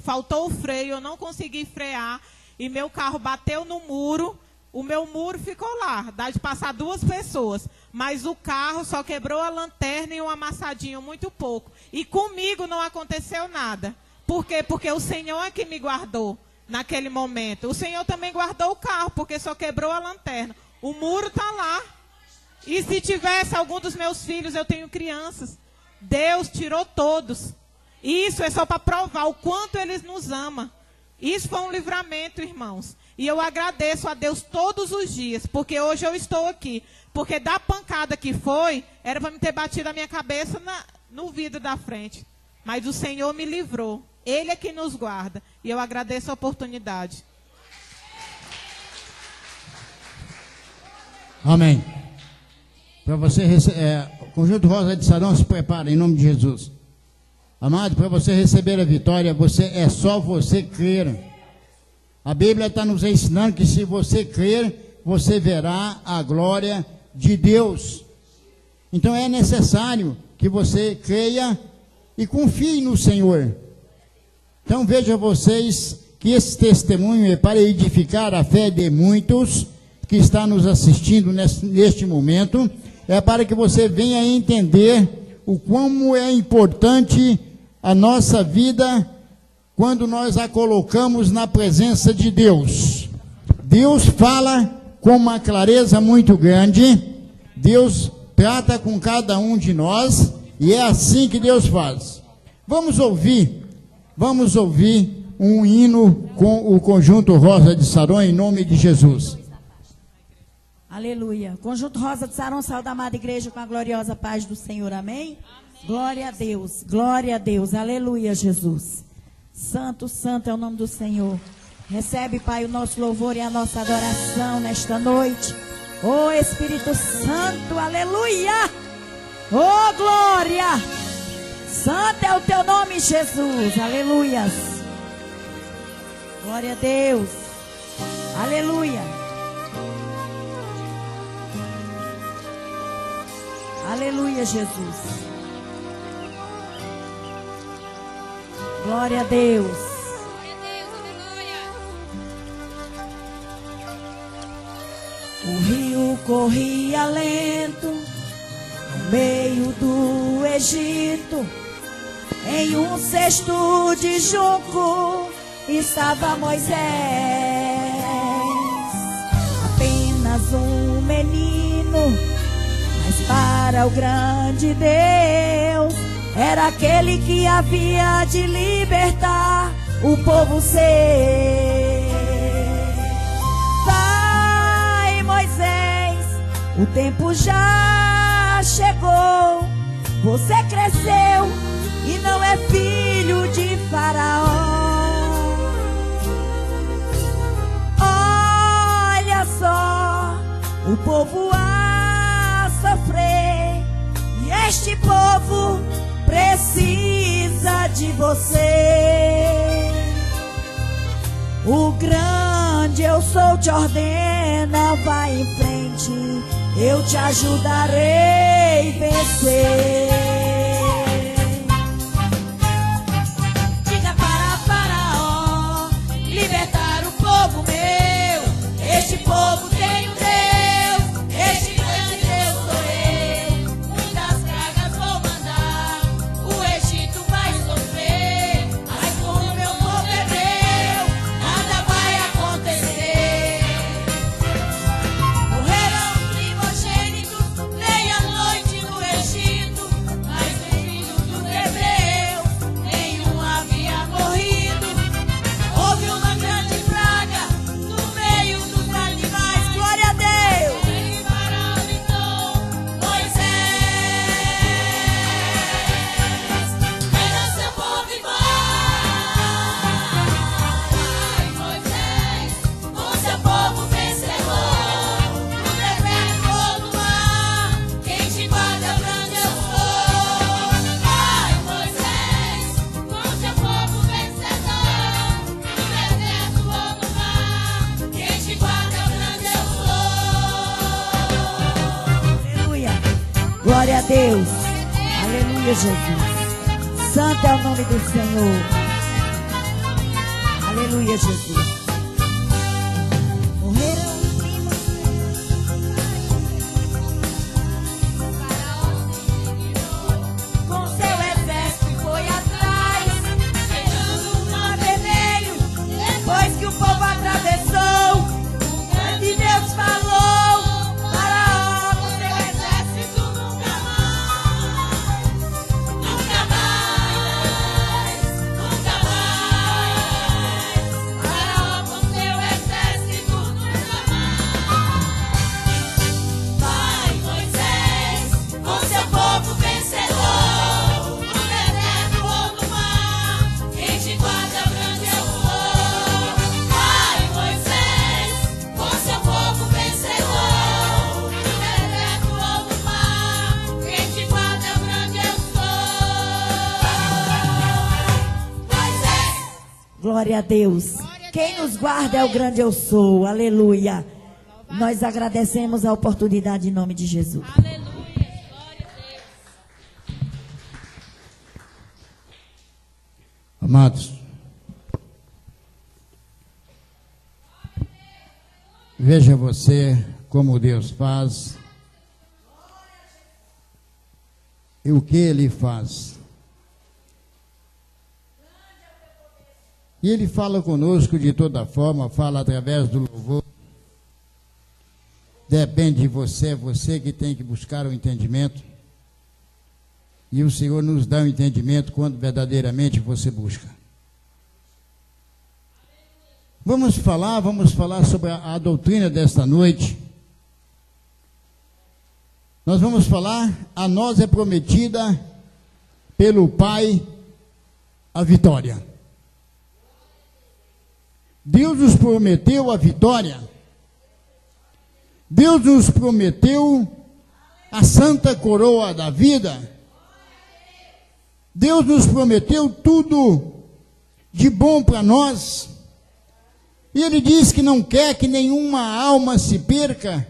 faltou o freio, eu não consegui frear, e meu carro bateu no muro, o meu muro ficou lá, dá de passar 2 pessoas, mas o carro só quebrou a lanterna e um amassadinho muito pouco. E comigo não aconteceu nada. Por quê? Porque o Senhor é que me guardou naquele momento. O Senhor também guardou o carro, porque só quebrou a lanterna. O muro está lá. E se tivesse algum dos meus filhos, eu tenho crianças. Deus tirou todos. Isso é só para provar o quanto Ele nos ama. Isso foi um livramento, irmãos. E eu agradeço a Deus todos os dias, porque hoje eu estou aqui. Porque da pancada que foi, era para me ter batido a minha cabeça no vidro da frente. Mas o Senhor me livrou. Ele é que nos guarda. E eu agradeço a oportunidade. Amém. Para você receber, o Conjunto Rosa de Sarão se prepara em nome de Jesus. Amado, para você receber a vitória, é só você crer. A Bíblia está nos ensinando que se você crer, você verá a glória de Deus. Então é necessário que você creia e confie no Senhor. Então veja vocês que esse testemunho é para edificar a fé de muitos que estão nos assistindo neste momento. É para que você venha entender o como é importante a nossa vida quando nós a colocamos na presença de Deus. Deus fala com uma clareza muito grande, Deus trata com cada um de nós, e é assim que Deus faz. Vamos ouvir um hino com o Conjunto Rosa de Sarão em nome de Jesus. Aleluia. Conjunto Rosa de Sarão, saúde, amada igreja, com a gloriosa paz do Senhor. Amém? Glória a Deus, glória a Deus. Aleluia, Jesus. Santo, santo é o nome do Senhor. Recebe, Pai, o nosso louvor e a nossa adoração nesta noite. Ô Espírito Santo, aleluia. Ô glória. Santo é o teu nome, Jesus. Aleluias. Glória a Deus. Aleluia. Aleluia, Jesus. Glória a Deus. O rio corria lento no meio do Egito. Em um cesto de junco estava Moisés. Apenas um menino, mas para o grande Deus era aquele que havia de libertar o povo seu. Vai, Moisés, o tempo já chegou. Você cresceu e não é filho de Faraó. Olha só, o povo a sofrer, e este povo precisa de você. O grande eu sou te ordena, vai em frente, eu te ajudarei a vencer. Diga para Faraó, libertar o povo meu. Este povo tem um Deus, este grande Deus sou eu. Muitas pragas vou mandar, o Egito vai sofrer, mas como meu povo é meu, nada vai acontecer. Morrerão os primogênitos, meia-noite no Egito, mas Deus. Aleluia, Jesus. Santo é o nome do Senhor. Aleluia, Jesus. Morreram os primos. Com seu exército foi atrás, fechando o mar vermelho. Depois que o povo atravessou, o grande Deus falou: Faraó, com seu exército nunca mais, nunca mais, nunca mais. Faraó, com seu exército nunca mais. Vai, Moisés, com seu povo vencedor, no deserto ou no mar, quem te guarda é o grande eu sou. Vai, Moisés, com seu povo vencedor, no deserto ou no mar, quem te guarda é o grande eu sou. Moisés. Glória a Deus. Quem nos guarda é o grande eu sou. Aleluia. Nós agradecemos a oportunidade em nome de Jesus. Aleluia. Glória a Deus. Amados, veja você como Deus faz e o que Ele faz. E Ele fala conosco de toda forma, fala através do louvor. Depende de você, é você que tem que buscar o entendimento. E o Senhor nos dá o entendimento quando verdadeiramente você busca. Vamos falar sobre a doutrina desta noite. Nós vamos falar, a nós é prometida pelo Pai a vitória. Deus nos prometeu a vitória. Deus nos prometeu a santa coroa da vida. Deus nos prometeu tudo de bom para nós. E Ele diz que não quer que nenhuma alma se perca.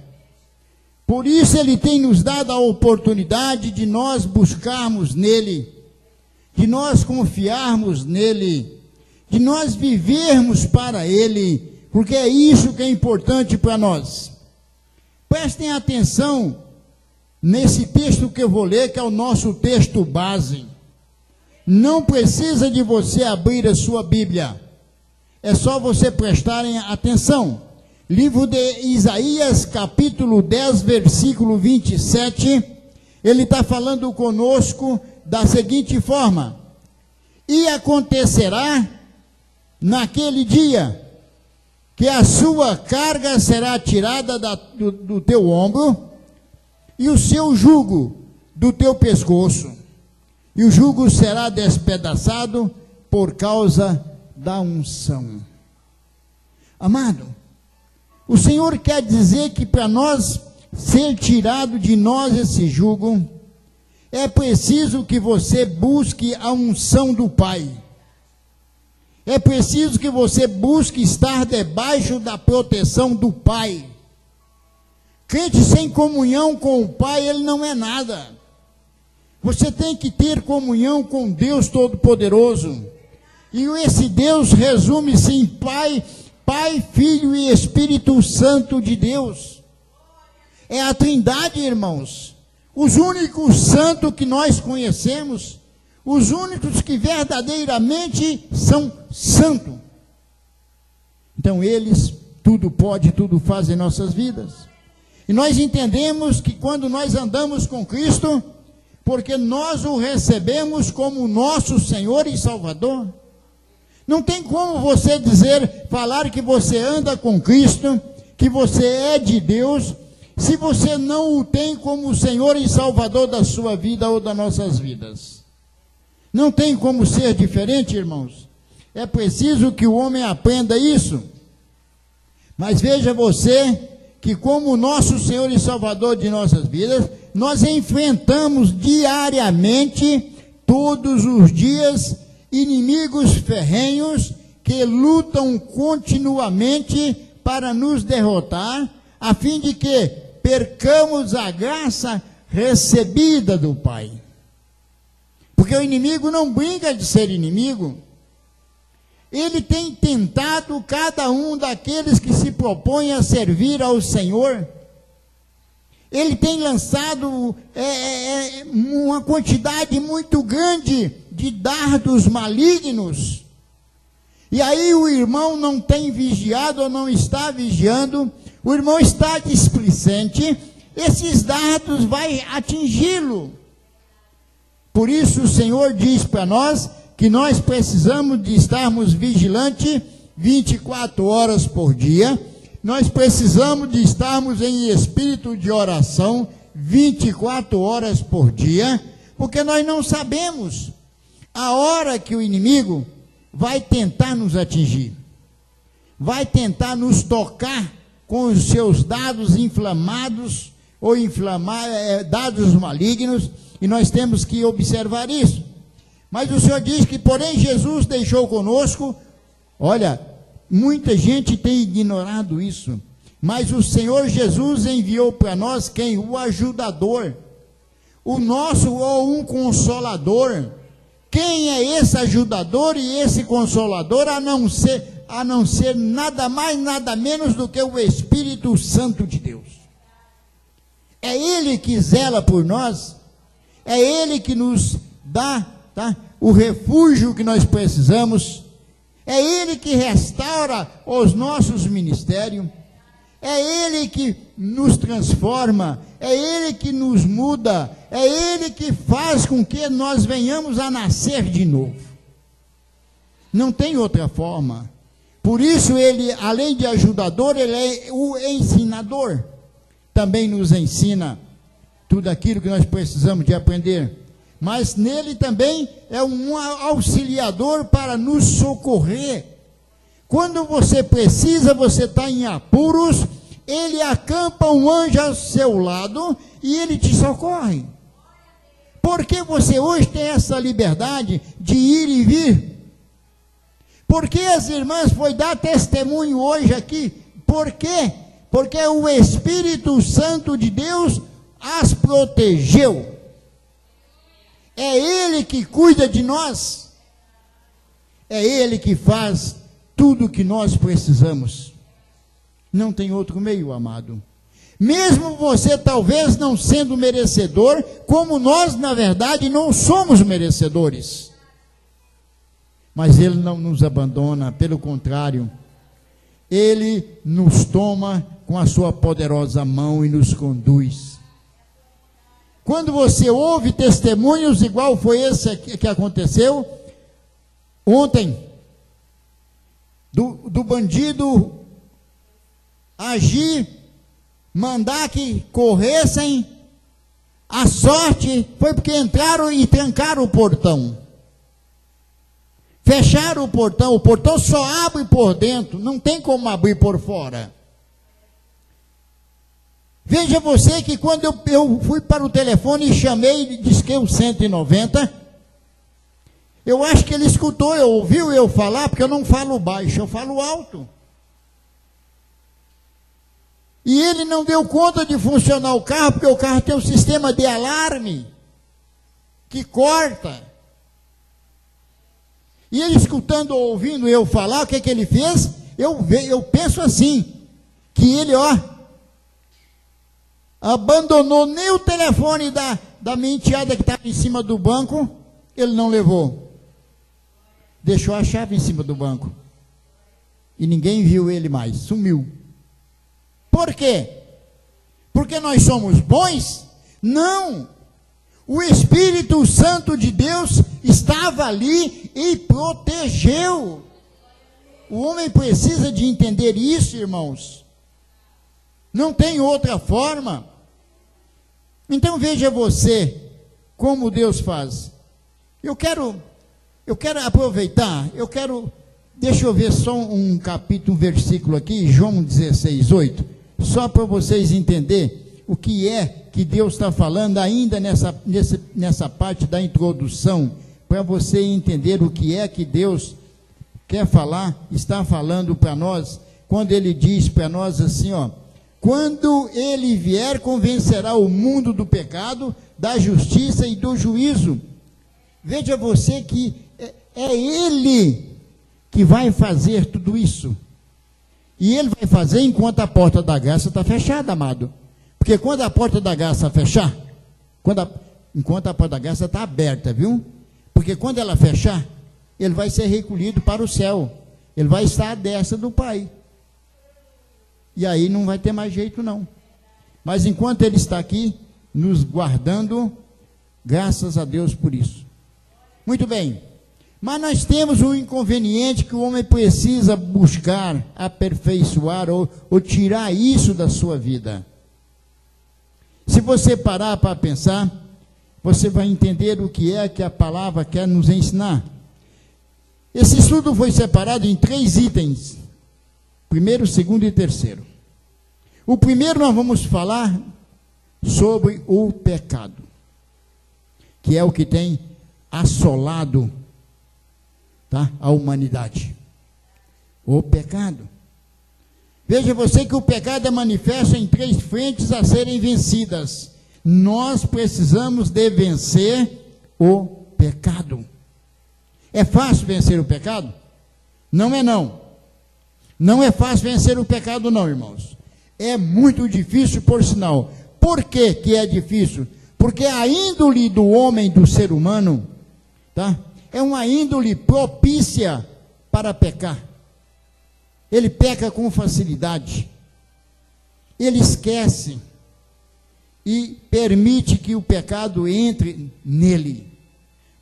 Por isso Ele tem nos dado a oportunidade de nós buscarmos nele, de nós confiarmos nele, de nós vivermos para Ele, porque é isso que é importante para nós. Prestem atenção nesse texto que eu vou ler, que é o nosso texto base. Não precisa de você abrir a sua Bíblia, é só você prestarem atenção. Livro de Isaías, capítulo 10, versículo 27, ele está falando conosco da seguinte forma: e acontecerá naquele dia que a sua carga será tirada do teu ombro e o seu jugo do teu pescoço, e o jugo será despedaçado por causa da unção. Amado, o Senhor quer dizer que para nós ser tirado de nós esse jugo, é preciso que você busque a unção do Pai. É preciso que você busque estar debaixo da proteção do Pai. Crente sem comunhão com o Pai, ele não é nada. Você tem que ter comunhão com Deus Todo-Poderoso. E esse Deus resume-se em Pai, Filho e Espírito Santo de Deus. É a Trindade, irmãos. Os únicos santos que nós conhecemos, os únicos que verdadeiramente são santos. Então eles tudo pode, tudo faz em nossas vidas. E nós entendemos que quando nós andamos com Cristo, porque nós o recebemos como nosso Senhor e Salvador, não tem como você falar que você anda com Cristo, que você é de Deus, se você não o tem como Senhor e Salvador da sua vida ou das nossas vidas. Não tem como ser diferente, irmãos. É preciso que o homem aprenda isso. Mas veja você que como nosso Senhor e Salvador de nossas vidas, nós enfrentamos diariamente, todos os dias, inimigos ferrenhos que lutam continuamente para nos derrotar, a fim de que percamos a graça recebida do Pai. Porque o inimigo não brinca de ser inimigo. Ele tem tentado cada um daqueles que se propõem a servir ao Senhor. Ele tem lançado uma quantidade muito grande de dardos malignos. E aí o irmão não tem vigiado ou não está vigiando, o irmão está displicente, esses dardos vão atingi-lo. Por isso o Senhor diz para nós que nós precisamos de estarmos vigilantes 24 horas por dia, nós precisamos de estarmos em espírito de oração 24 horas por dia, porque nós não sabemos a hora que o inimigo vai tentar nos atingir, vai tentar nos tocar com os seus dados inflamados, ou dados malignos, e nós temos que observar isso. Mas o Senhor diz que, porém, Jesus deixou conosco, olha, muita gente tem ignorado isso, mas o Senhor Jesus enviou para nós quem? O ajudador, o nosso ou um consolador. Quem é esse ajudador e esse consolador, a não ser nada mais, nada menos do que o Espírito Santo de Deus. É Ele que zela por nós, é Ele que nos dá, o refúgio que nós precisamos, é Ele que restaura os nossos ministérios, é Ele que nos transforma, é Ele que nos muda, é Ele que faz com que nós venhamos a nascer de novo. Não tem outra forma. Por isso Ele, além de ajudador, Ele é o ensinador. Também nos ensina tudo aquilo que nós precisamos de aprender. Mas nele também é um auxiliador para nos socorrer. Quando você precisa, você está em apuros, ele acampa um anjo ao seu lado e ele te socorre. Porque você hoje tem essa liberdade de ir e vir? Porque as irmãs foi dar testemunho hoje aqui? Por quê? Porque o Espírito Santo de Deus as protegeu. É Ele que cuida de nós. É Ele que faz tudo o que nós precisamos. Não tem outro meio, amado. Mesmo você talvez não sendo merecedor, como nós, na verdade, não somos merecedores. Mas Ele não nos abandona, pelo contrário. Ele nos toma com a sua poderosa mão e nos conduz. Quando você ouve testemunhos igual foi esse que aconteceu ontem, do bandido agir, mandar que corressem, a sorte foi porque entraram e trancaram o portão. Fecharam o portão só abre por dentro, não tem como abrir por fora. Veja você que quando eu fui para o telefone e chamei e disquei o 190, eu acho que ele escutou, ouviu eu falar, porque eu não falo baixo, eu falo alto. E ele não deu conta de funcionar o carro, porque o carro tem um sistema de alarme que corta. E ele escutando ou ouvindo eu falar, o que ele fez? Eu penso assim, que ele, abandonou nem o telefone da minha enteada que estava em cima do banco, ele não levou. Deixou a chave em cima do banco. E ninguém viu ele mais, sumiu. Por quê? Porque nós somos bons? Não! O Espírito Santo de Deus estava ali e protegeu. O homem precisa de entender isso, irmãos. Não tem outra forma. Então veja você como Deus faz. Eu quero aproveitar, deixa eu ver só um capítulo, um versículo aqui, João 16:8, só para vocês entenderem o que é que Deus está falando ainda nessa parte da introdução, para você entender o que é que Deus quer falar, está falando para nós, quando Ele diz para nós assim, quando ele vier, convencerá o mundo do pecado, da justiça e do juízo. Veja você que é ele que vai fazer tudo isso. E ele vai fazer enquanto a porta da graça está fechada, amado. Porque quando a porta da graça fechar, enquanto a porta da graça está aberta, viu? Porque quando ela fechar, ele vai ser recolhido para o céu. Ele vai estar à destra do Pai. E aí não vai ter mais jeito, não. Mas enquanto ele está aqui, nos guardando, graças a Deus por isso. Muito bem. Mas nós temos um inconveniente que o homem precisa buscar, aperfeiçoar ou tirar isso da sua vida. Se você parar para pensar, você vai entender o que é que a palavra quer nos ensinar. Esse estudo foi separado em 3 itens. Primeiro, segundo e terceiro. O primeiro nós vamos falar sobre o pecado, que é o que tem assolado, tá, a humanidade. O pecado. Veja você que o pecado é manifesto em 3 frentes a serem vencidas. Nós precisamos de vencer o pecado. É fácil vencer o pecado? Não é não. Não é fácil vencer o pecado não, irmãos. É muito difícil, por sinal. Por que que é difícil? Porque a índole do homem, do ser humano, tá, é uma índole propícia para pecar. Ele peca com facilidade. Ele esquece e permite que o pecado entre nele.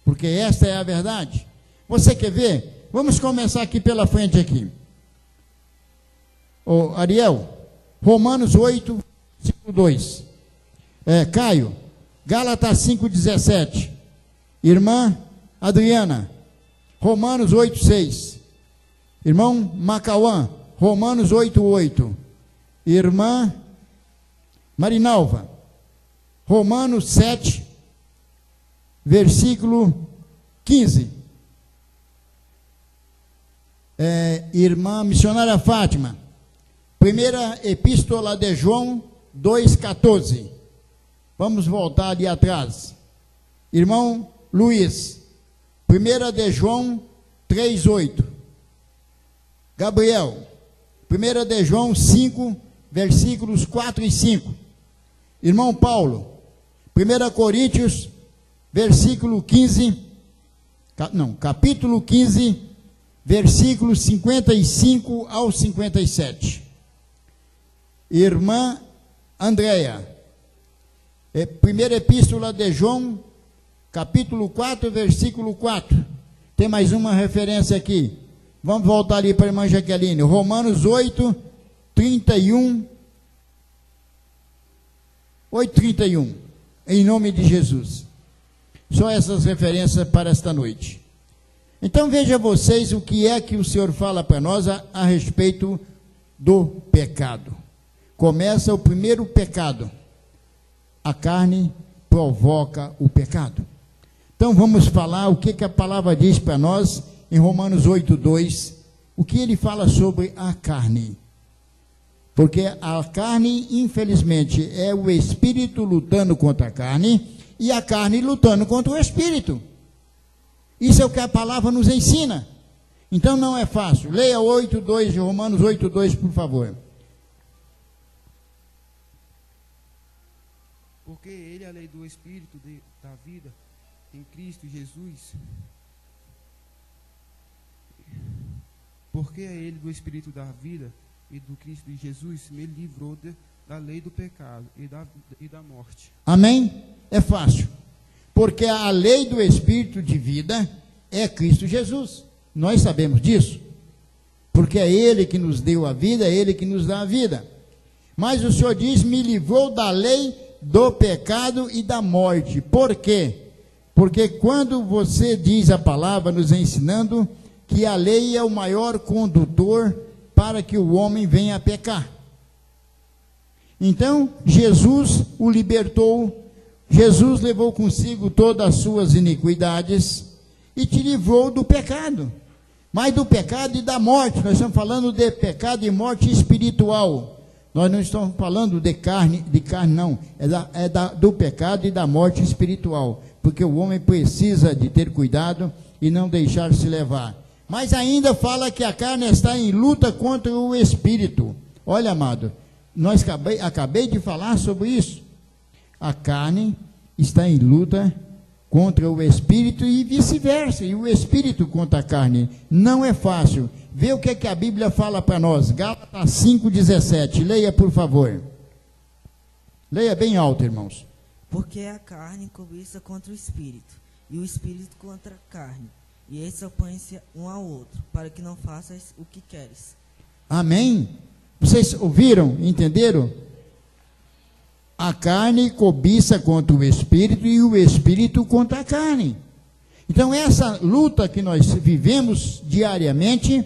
Porque esta é a verdade. Você quer ver? Vamos começar aqui pela frente aqui. Ô, Ariel, Romanos 8, 5, 2. Caio, Gálatas 5, 17. Irmã Adriana, Romanos 8, 6. Irmão Macauã, Romanos 8, 8. Irmã Marinalva, Romanos 7, versículo 15. Irmã missionária Fátima, primeira epístola de João 2,14. Vamos voltar ali atrás. Irmão Luiz, primeira de João 3,8. Gabriel, primeira de João 5, versículos 4 e 5. Irmão Paulo, 1 Coríntios, versículo 15, capítulo 15, versículos 55 ao 57. Irmã Andréia, primeira epístola de João, capítulo 4, versículo 4. Tem mais uma referência aqui. Vamos voltar ali para a irmã Jaqueline. Romanos 8, 31. 8:31. Em nome de Jesus. Só essas referências para esta noite. Então veja vocês o que é que o Senhor fala para nós a respeito do pecado. Começa o primeiro pecado. A carne provoca o pecado. Então vamos falar o que a palavra diz para nós em Romanos 8:2. O que ele fala sobre a carne. Porque a carne, infelizmente, é o espírito lutando contra a carne e a carne lutando contra o espírito. Isso é o que a palavra nos ensina. Então não é fácil. Leia 8:2 de Romanos 8:2, por favor. Porque ele é a lei do Espírito da vida em Cristo Jesus. Porque é ele do Espírito da vida e do Cristo Jesus me livrou da lei do pecado e da morte. Amém? É fácil. Porque a lei do Espírito de vida é Cristo Jesus. Nós sabemos disso. Porque é Ele que nos deu a vida, é Ele que nos dá a vida. Mas o Senhor diz, me livrou da lei do pecado e da morte. Por quê? Porque quando você diz a palavra nos ensinando que a lei é o maior condutor para que o homem venha a pecar. Então, Jesus o libertou, Jesus levou consigo todas as suas iniquidades e te livrou do pecado. Mas do pecado e da morte, nós estamos falando de pecado e morte espiritual. Nós não estamos falando de carne não, do pecado e da morte espiritual, porque o homem precisa de ter cuidado e não deixar se levar. Mas ainda fala que a carne está em luta contra o espírito. Olha, amado, acabei de falar sobre isso. A carne está em luta contra o espírito e vice-versa, e o espírito contra a carne. Não é fácil. Vê o que é que a Bíblia fala para nós. Gálatas 5,17. Leia, por favor. Leia bem alto, irmãos. Porque a carne cobiça contra o espírito, e o espírito contra a carne. E eles opõem-se um ao outro, para que não faças o que queres. Amém? Vocês ouviram? Entenderam? A carne cobiça contra o espírito e o espírito contra a carne. Então essa luta que nós vivemos diariamente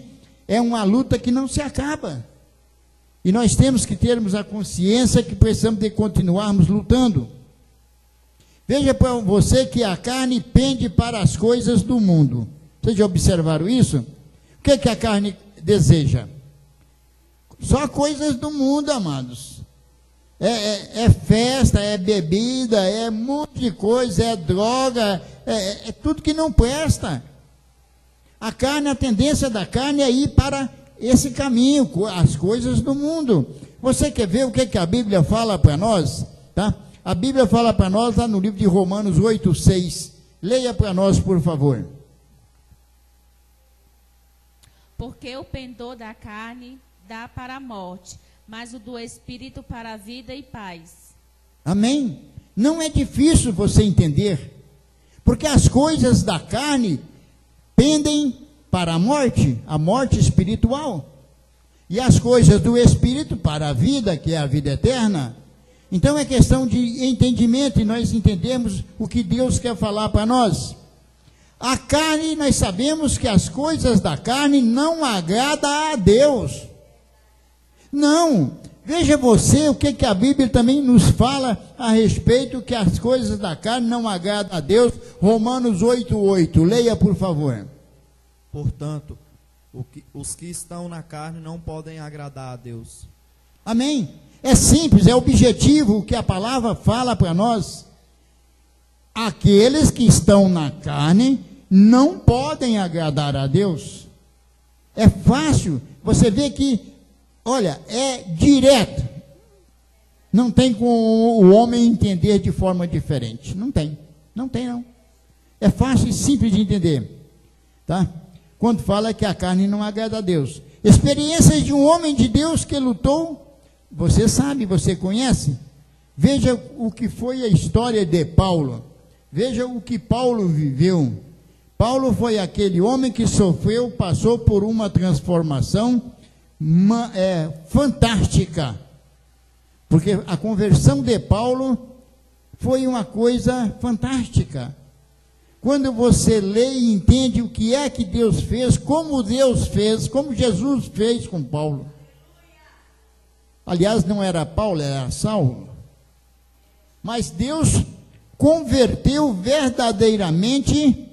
é uma luta que não se acaba. E nós temos que termos a consciência que precisamos de continuarmos lutando. Veja para você que a carne pende para as coisas do mundo. Vocês já observaram isso? O que é que a carne deseja? Só coisas do mundo, amados. É festa, é bebida, é um monte de coisa, é droga, é tudo que não presta. A carne, a tendência da carne é ir para esse caminho, as coisas do mundo. Você quer ver o que a Bíblia fala para nós? Tá? A Bíblia fala para nós lá no livro de Romanos 8:6. Leia para nós, por favor. Porque o pendor da carne dá para a morte, mas o do espírito para a vida e paz. Amém? Não é difícil você entender, porque as coisas da carne pendem para a morte espiritual, e as coisas do espírito para a vida, que é a vida eterna. Então é questão de entendimento, e nós entendemos o que Deus quer falar para nós. A carne, nós sabemos que as coisas da carne não agradam a Deus. Não. Veja você o que a Bíblia também nos fala a respeito que as coisas da carne não agradam a Deus. Romanos 8:8. Leia, por favor. Portanto, os que estão na carne não podem agradar a Deus. Amém? É simples, é objetivo o que a palavra fala para nós. Aqueles que estão na carne não podem agradar a Deus. É fácil, você vê que, olha, é direto. Não tem como o homem entender de forma diferente. Não tem não. É fácil e simples de entender. Tá? Quando fala que a carne não agrada a Deus. Experiências de um homem de Deus que lutou, você sabe, você conhece. Veja o que foi a história de Paulo. Veja o que Paulo viveu. Paulo foi aquele homem que sofreu, passou por uma transformação fantástica. Porque a conversão de Paulo foi uma coisa fantástica. Quando você lê e entende o que é que Deus fez, como Jesus fez com Paulo. Aliás, não era Paulo, era Saulo. Mas Deus converteu verdadeiramente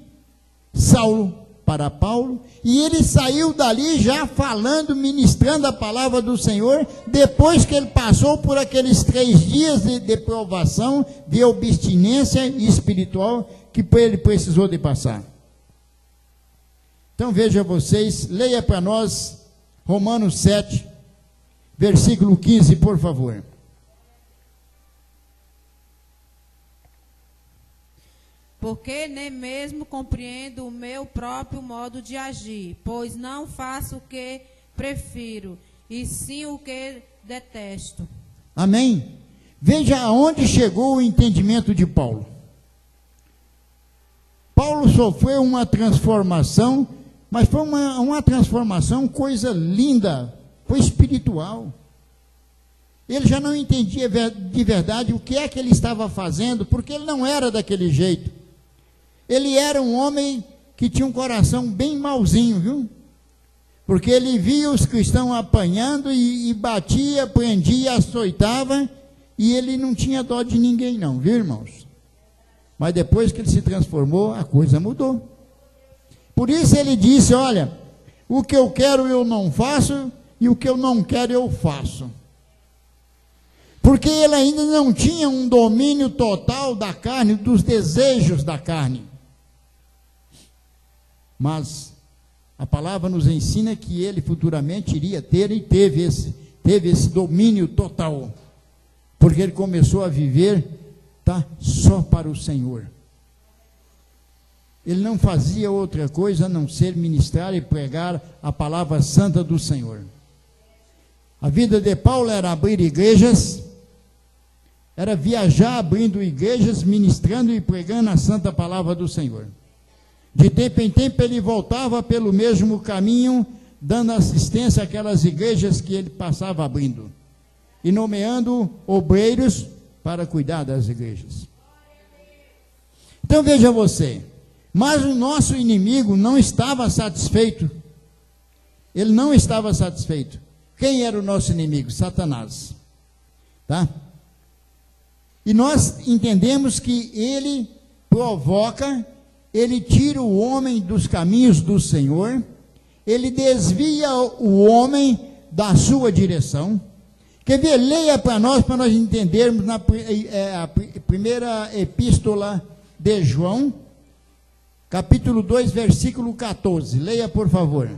Saulo para Paulo, e ele saiu dali já falando, ministrando a palavra do Senhor, depois que ele passou por aqueles 3 dias de provação, de abstinência espiritual, que ele precisou de passar. Então veja vocês, leia para nós Romanos 7, versículo 15, por favor. Porque nem mesmo compreendo o meu próprio modo de agir, pois não faço o que prefiro, e sim o que detesto. Amém? Veja aonde chegou o entendimento de Paulo. Paulo sofreu uma transformação, mas foi uma transformação, coisa linda, foi espiritual. Ele já não entendia de verdade o que é que ele estava fazendo, porque ele não era daquele jeito. Ele era um homem que tinha um coração bem malzinho, viu? Porque ele via os cristãos apanhando e batia, prendia, açoitava, e ele não tinha dó de ninguém não, viu, irmãos? Mas depois que ele se transformou, a coisa mudou. Por isso ele disse, olha, o que eu quero eu não faço, e o que eu não quero eu faço. porque ele ainda não tinha um domínio total da carne, dos desejos da carne. Mas a palavra nos ensina que ele futuramente iria ter e teve esse domínio total, porque ele começou a viver, só para o Senhor. Ele não fazia outra coisa a não ser ministrar e pregar a palavra santa do Senhor. A vida de Paulo era abrir igrejas, era viajar abrindo igrejas, ministrando e pregando a santa palavra do Senhor. De tempo em tempo ele voltava pelo mesmo caminho, dando assistência àquelas igrejas que ele passava abrindo, e nomeando obreiros para cuidar das igrejas. Então veja você, mas o nosso inimigo não estava satisfeito. Ele não estava satisfeito. Quem era o nosso inimigo? Satanás. Tá? E nós entendemos que ele provoca, ele tira o homem dos caminhos do Senhor, ele desvia o homem da sua direção. Quer ver? Leia para nós entendermos a primeira epístola de João, capítulo 2, versículo 14. Leia, por favor.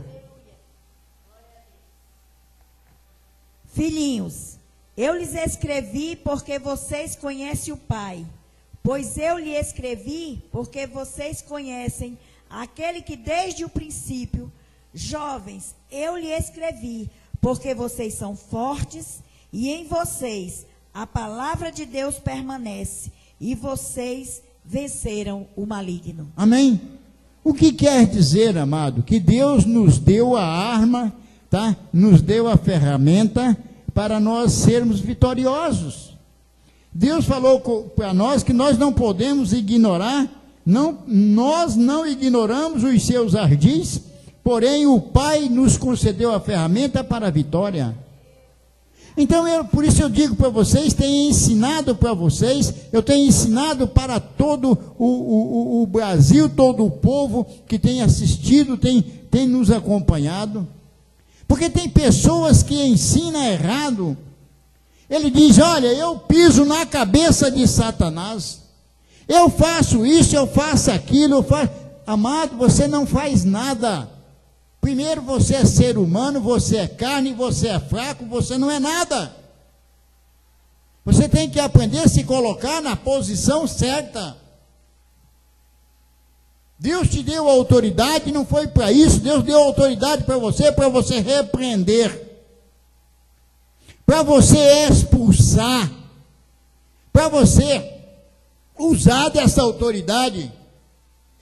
Filhinhos, eu lhes escrevi porque vocês conhecem o Pai. Pois eu lhe escrevi porque vocês conhecem aquele que desde o princípio, jovens, eu lhe escrevi porque vocês são fortes e em vocês a palavra de Deus permanece e vocês venceram o maligno. Amém? O que quer dizer, amado? Que Deus nos deu a arma, nos deu a ferramenta para nós sermos vitoriosos. Deus falou para nós que nós não podemos ignorar, nós não ignoramos os seus ardis, porém o Pai nos concedeu a ferramenta para a vitória. Então, por isso eu digo para vocês, tenho ensinado para vocês, eu tenho ensinado para todo o Brasil, todo o povo que tem assistido, tem nos acompanhado, porque tem pessoas que ensinam errado. Ele diz, olha, eu piso na cabeça de Satanás, eu faço isso, eu faço aquilo, eu faço... Amado, você não faz nada. Primeiro, você é ser humano, você é carne, você é fraco, você não é nada. Você tem que aprender a se colocar na posição certa. Deus te deu autoridade, não foi para isso, Deus deu autoridade para você repreender, para você expulsar, para você usar dessa autoridade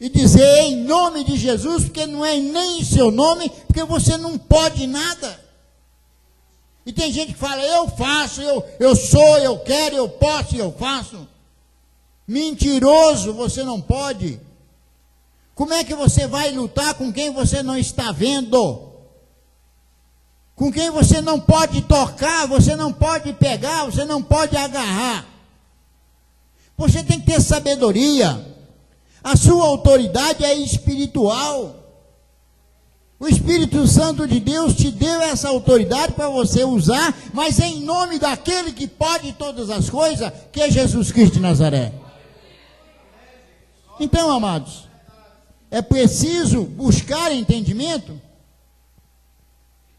e dizer em nome de Jesus, porque não é nem em seu nome, porque você não pode nada. E tem gente que fala, eu faço, eu sou, eu quero, eu posso e eu faço. Mentiroso, você não pode. Como é que você vai lutar com quem você não está vendo? Com quem você não pode tocar, você não pode pegar, você não pode agarrar. Você tem que ter sabedoria. A sua autoridade é espiritual. O Espírito Santo de Deus te deu essa autoridade para você usar, mas em nome daquele que pode todas as coisas, que é Jesus Cristo de Nazaré. Então, amados, é preciso buscar entendimento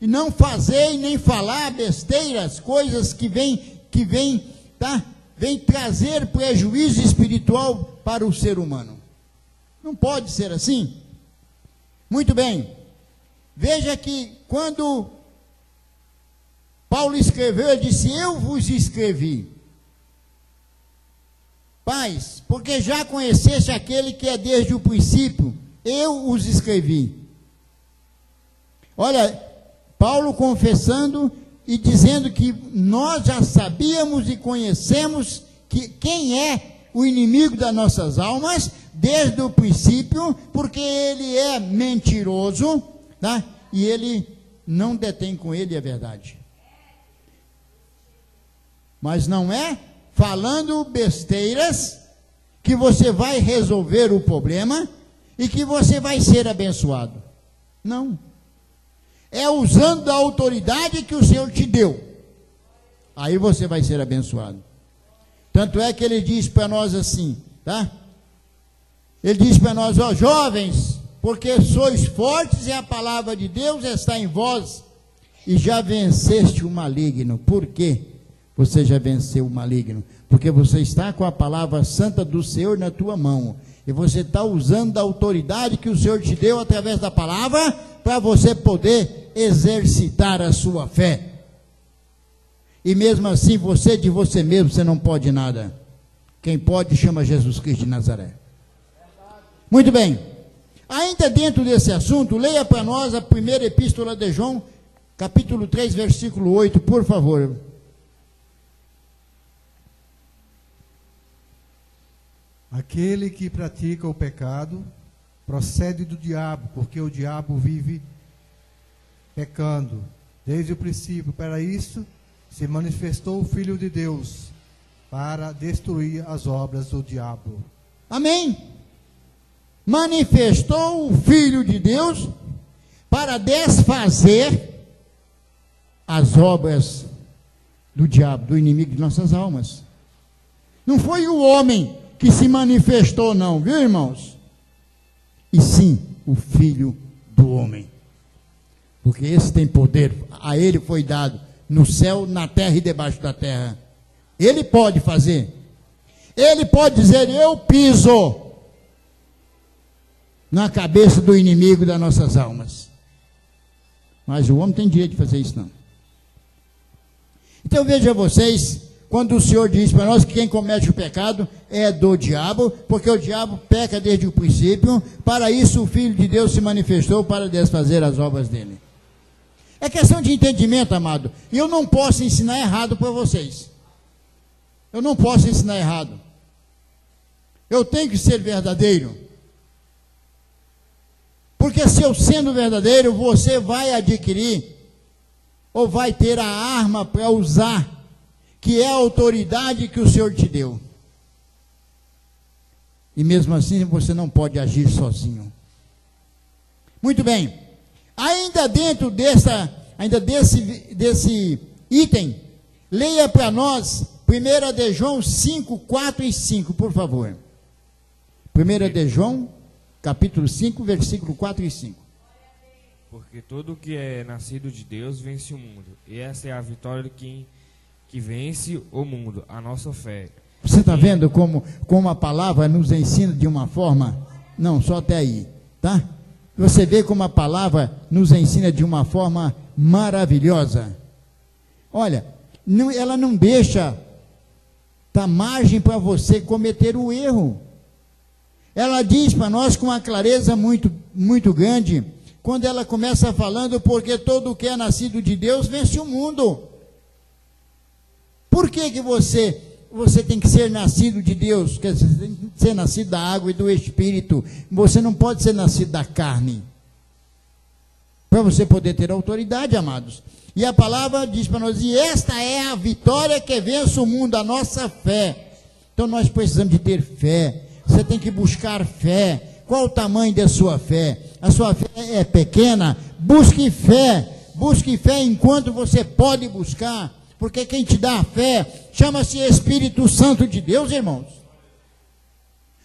e não fazer e nem falar besteiras, coisas que vêm trazer prejuízo espiritual para o ser humano. Não pode ser assim. Muito bem. Veja que quando Paulo escreveu, ele disse, eu vos escrevi, pais, porque já conheceste aquele que é desde o princípio, eu os escrevi. Olha, Paulo confessando e dizendo que nós já sabíamos e conhecemos quem é o inimigo das nossas almas desde o princípio, porque ele é mentiroso, e ele não detém com ele a verdade. Mas não é falando besteiras que você vai resolver o problema e que você vai ser abençoado. Não. É usando a autoridade que o Senhor te deu. Aí você vai ser abençoado. Tanto é que ele diz para nós assim, tá? Ele diz para nós, ó, jovens, porque sois fortes e a palavra de Deus está em vós e já venceste o maligno. Por quê? Você já venceu o maligno? Porque você está com a palavra santa do Senhor na tua mão. E você está usando da autoridade que o Senhor te deu através da palavra para você poder exercitar a sua fé. E mesmo assim, você de você mesmo, você não pode nada. Quem pode chama Jesus Cristo de Nazaré. Muito bem. Ainda dentro desse assunto, leia para nós a primeira epístola de João, capítulo 3, versículo 8, por favor. Aquele que pratica o pecado procede do diabo, porque o diabo vive pecando desde o princípio. Para isso se manifestou o Filho de Deus, para destruir as obras do diabo. Amém? Manifestou o Filho de Deus para desfazer as obras do diabo, do inimigo de nossas almas. Não foi o homem que se manifestou, não, viu, irmãos? E sim, o Filho do homem. Porque esse tem poder, a ele foi dado no céu, na terra e debaixo da terra. Ele pode fazer. Ele pode dizer, eu piso na cabeça do inimigo das nossas almas. Mas o homem tem direito de fazer isso, não. Então veja vocês, quando o Senhor diz para nós que quem comete o pecado é do diabo, porque o diabo peca desde o princípio, para isso o Filho de Deus se manifestou para desfazer as obras dele. É questão de entendimento, amado. E eu não posso ensinar errado para vocês. Eu não posso ensinar errado. Eu tenho que ser verdadeiro. Porque se eu sendo verdadeiro, você vai adquirir, ou vai ter a arma para usar, que é a autoridade que o Senhor te deu. E mesmo assim, você não pode agir sozinho. Muito bem. Ainda dentro desse item, leia para nós 1 de João 5, 4 e 5, por favor. 1 de João, capítulo 5, versículo 4 e 5. Porque todo que é nascido de Deus vence o mundo. E essa é a vitória de quem que vence o mundo, a nossa fé. Você está vendo como a palavra nos ensina de uma forma? Não, só até aí, tá? Você vê como a palavra nos ensina de uma forma maravilhosa. Olha, ela não deixa margem para você cometer o erro. Ela diz para nós com uma clareza muito, muito grande, quando ela começa falando, porque todo que é nascido de Deus vence o mundo. Por que você tem que ser nascido de Deus? Quer dizer, você tem que ser nascido da água e do Espírito. Você não pode ser nascido da carne. Para você poder ter autoridade, amados. E a palavra diz para nós, e esta é a vitória que vence o mundo, a nossa fé. Então nós precisamos de ter fé. Você tem que buscar fé. Qual o tamanho da sua fé? A sua fé é pequena? Busque fé. Busque fé enquanto você pode buscar. Porque quem te dá a fé chama-se Espírito Santo de Deus, irmãos.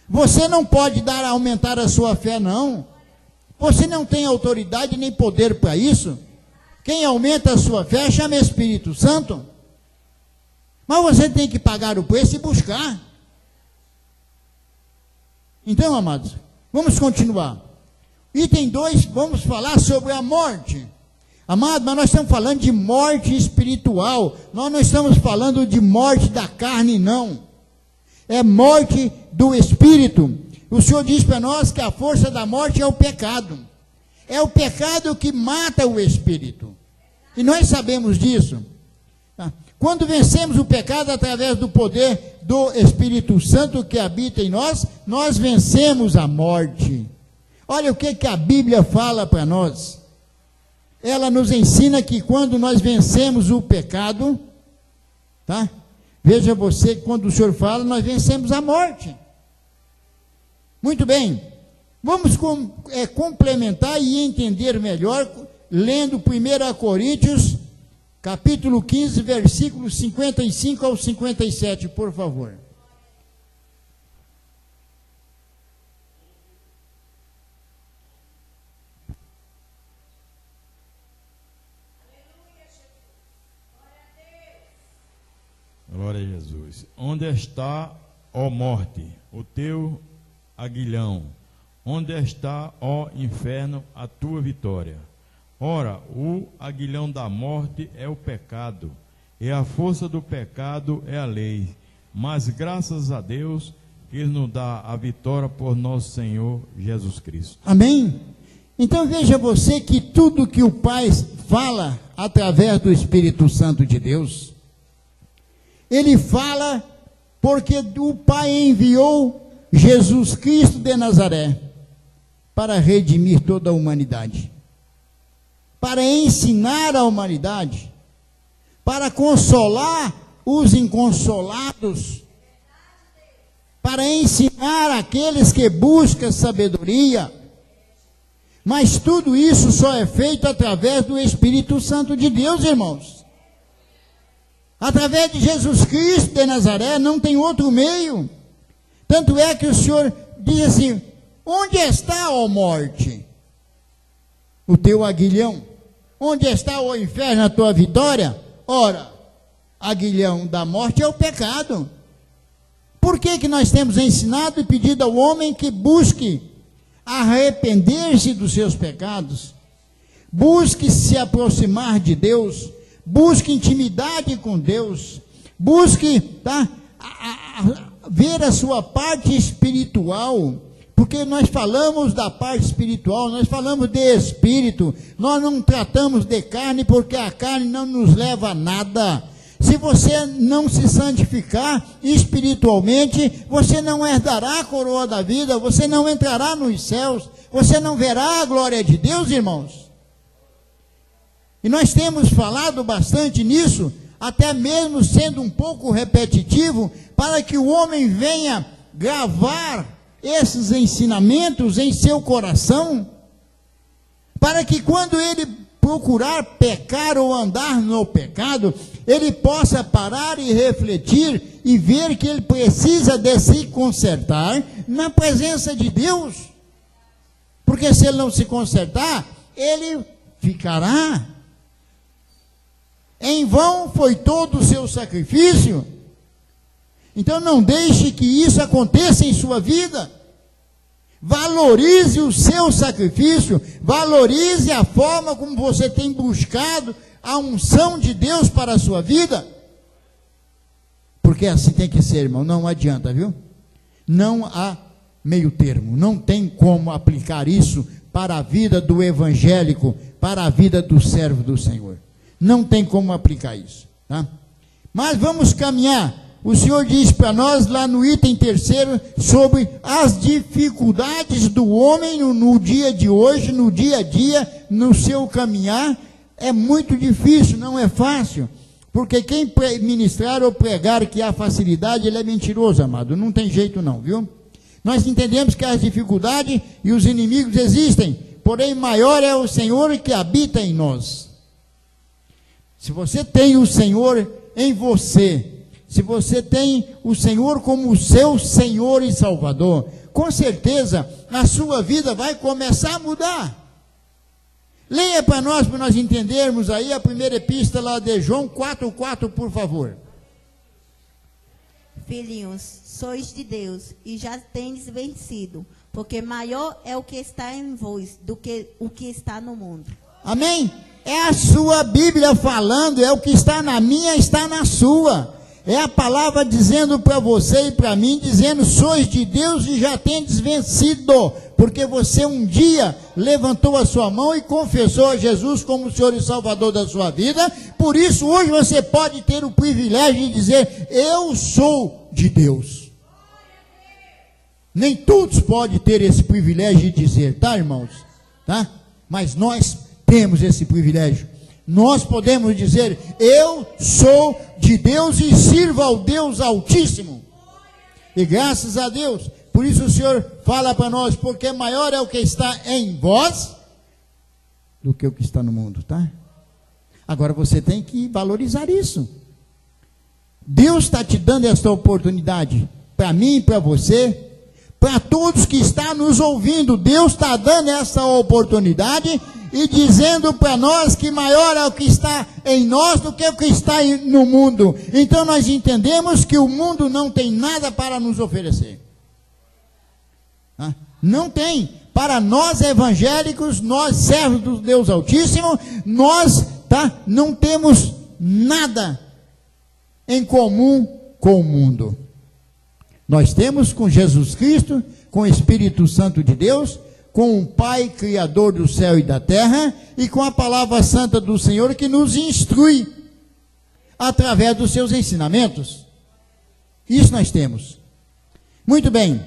Você não pode aumentar a sua fé, não. Você não tem autoridade nem poder para isso. Quem aumenta a sua fé chama Espírito Santo. Mas você tem que pagar o preço e buscar. Então, amados, vamos continuar. Item 2, vamos falar sobre a morte. Amado, mas nós estamos falando de morte espiritual. Nós não estamos falando de morte da carne, não. É morte do espírito. O Senhor diz para nós que a força da morte é o pecado. É o pecado que mata o espírito. E nós sabemos disso. Quando vencemos o pecado através do poder do Espírito Santo que habita em nós, nós vencemos a morte. Olha o que a Bíblia fala para nós. Ela nos ensina que quando nós vencemos o pecado, tá? Veja você, quando o Senhor fala, nós vencemos a morte. Muito bem. Vamos complementar e entender melhor, lendo 1 Coríntios, capítulo 15, versículos 55 ao 57, por favor. Glória a Jesus. Onde está, ó morte, o teu aguilhão? Onde está, ó inferno, a tua vitória? Ora, o aguilhão da morte é o pecado, e a força do pecado é a lei. Mas graças a Deus, Ele nos dá a vitória por nosso Senhor Jesus Cristo. Amém? Então veja você que tudo que o Pai fala através do Espírito Santo de Deus, Ele fala porque o Pai enviou Jesus Cristo de Nazaré para redimir toda a humanidade, para ensinar a humanidade, para consolar os inconsolados, para ensinar aqueles que buscam sabedoria. Mas tudo isso só é feito através do Espírito Santo de Deus, irmãos. Através de Jesus Cristo de Nazaré, não tem outro meio. Tanto é que o Senhor diz assim: onde está, ó morte, o teu aguilhão? Onde está, ó inferno, a tua vitória? Ora, aguilhão da morte é o pecado. Por que nós temos ensinado e pedido ao homem que busque arrepender-se dos seus pecados, busque se aproximar de Deus, busque intimidade com Deus, busque ver a sua parte espiritual, porque nós falamos da parte espiritual, nós falamos de espírito, nós não tratamos de carne, porque a carne não nos leva a nada. Se você não se santificar espiritualmente, você não herdará a coroa da vida, você não entrará nos céus, você não verá a glória de Deus, irmãos. E nós temos falado bastante nisso, até mesmo sendo um pouco repetitivo, para que o homem venha gravar esses ensinamentos em seu coração, para que quando ele procurar pecar ou andar no pecado, ele possa parar e refletir e ver que ele precisa de se consertar na presença de Deus, porque se ele não se consertar, ele ficará. Em vão foi todo o seu sacrifício. Então não deixe que isso aconteça em sua vida. Valorize o seu sacrifício, valorize a forma como você tem buscado a unção de Deus para a sua vida. Porque assim tem que ser, irmão, não adianta, viu? Não há meio termo, não tem como aplicar isso para a vida do evangélico, para a vida do servo do Senhor. Não tem como aplicar isso, tá? Mas vamos caminhar. O Senhor diz para nós lá no item 3 sobre as dificuldades do homem no dia de hoje, no dia a dia, no seu caminhar. É muito difícil, não é fácil, porque quem ministrar ou pregar que há facilidade, ele é mentiroso, amado, não tem jeito não, viu? Nós entendemos que as dificuldades e os inimigos existem, porém maior é o Senhor que habita em nós. Se você tem o Senhor em você, se você tem o Senhor como o seu Senhor e Salvador, com certeza a sua vida vai começar a mudar. Leia para nós entendermos aí a primeira epístola de João 4:4, por favor. Filhinhos, sois de Deus e já tendes vencido, porque maior é o que está em vós do que o que está no mundo. Amém? É a sua Bíblia falando, é o que está na minha, está na sua. É a palavra dizendo para você e para mim, dizendo: sois de Deus e já tendes vencido, porque você um dia levantou a sua mão e confessou a Jesus como o Senhor e Salvador da sua vida. Por isso hoje você pode ter o privilégio de dizer: eu sou de Deus. Nem todos podem ter esse privilégio de dizer, tá, irmãos? Tá? Mas nós temos esse privilégio. Nós podemos dizer: eu sou de Deus e sirvo ao Deus Altíssimo. E graças a Deus, por isso o Senhor fala para nós, porque maior é o que está em vós do que o que está no mundo, tá? Agora você tem que valorizar isso. Deus está te dando esta oportunidade, para mim e para você, para todos que estão nos ouvindo. Deus está dando essa oportunidade e dizendo para nós que maior é o que está em nós do que o que está no mundo. Então nós entendemos que o mundo não tem nada para nos oferecer. Não tem. Para nós evangélicos, nós servos do Deus Altíssimo, nós não temos nada em comum com o mundo. Nós temos com Jesus Cristo, com o Espírito Santo de Deus, com o Pai Criador do céu e da terra, e com a palavra santa do Senhor que nos instrui através dos seus ensinamentos. Isso nós temos. Muito bem.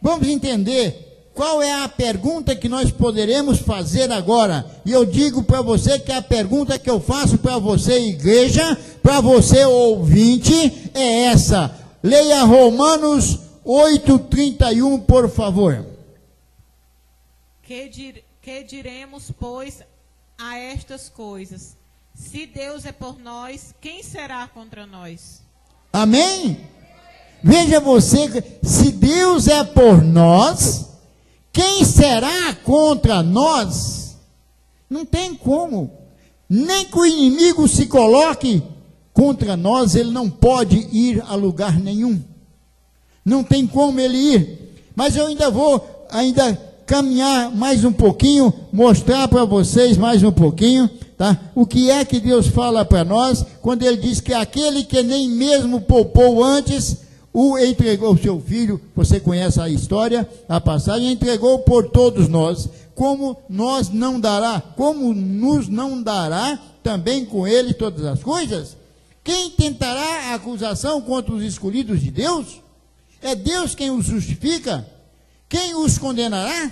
Vamos entender qual é a pergunta que nós poderemos fazer agora. E eu digo para você que a pergunta que eu faço para você, igreja, para você, ouvinte, é essa. Leia Romanos 8:31, por favor. Que diremos, pois, a estas coisas? Se Deus é por nós, quem será contra nós? Amém? Veja você, se Deus é por nós, quem será contra nós? Não tem como. Nem que o inimigo se coloque contra nós, ele não pode ir a lugar nenhum. Não tem como ele ir. Mas eu ainda vou caminhar mais um pouquinho, mostrar para vocês mais um pouquinho, tá? O que é que Deus fala para nós, quando ele diz que aquele que nem mesmo poupou antes, o entregou o seu filho. Você conhece a história, a passagem, entregou por todos nós, como nos não dará também com ele todas as coisas? Quem tentará a acusação contra os escolhidos de Deus? É Deus quem os justifica? Quem os condenará?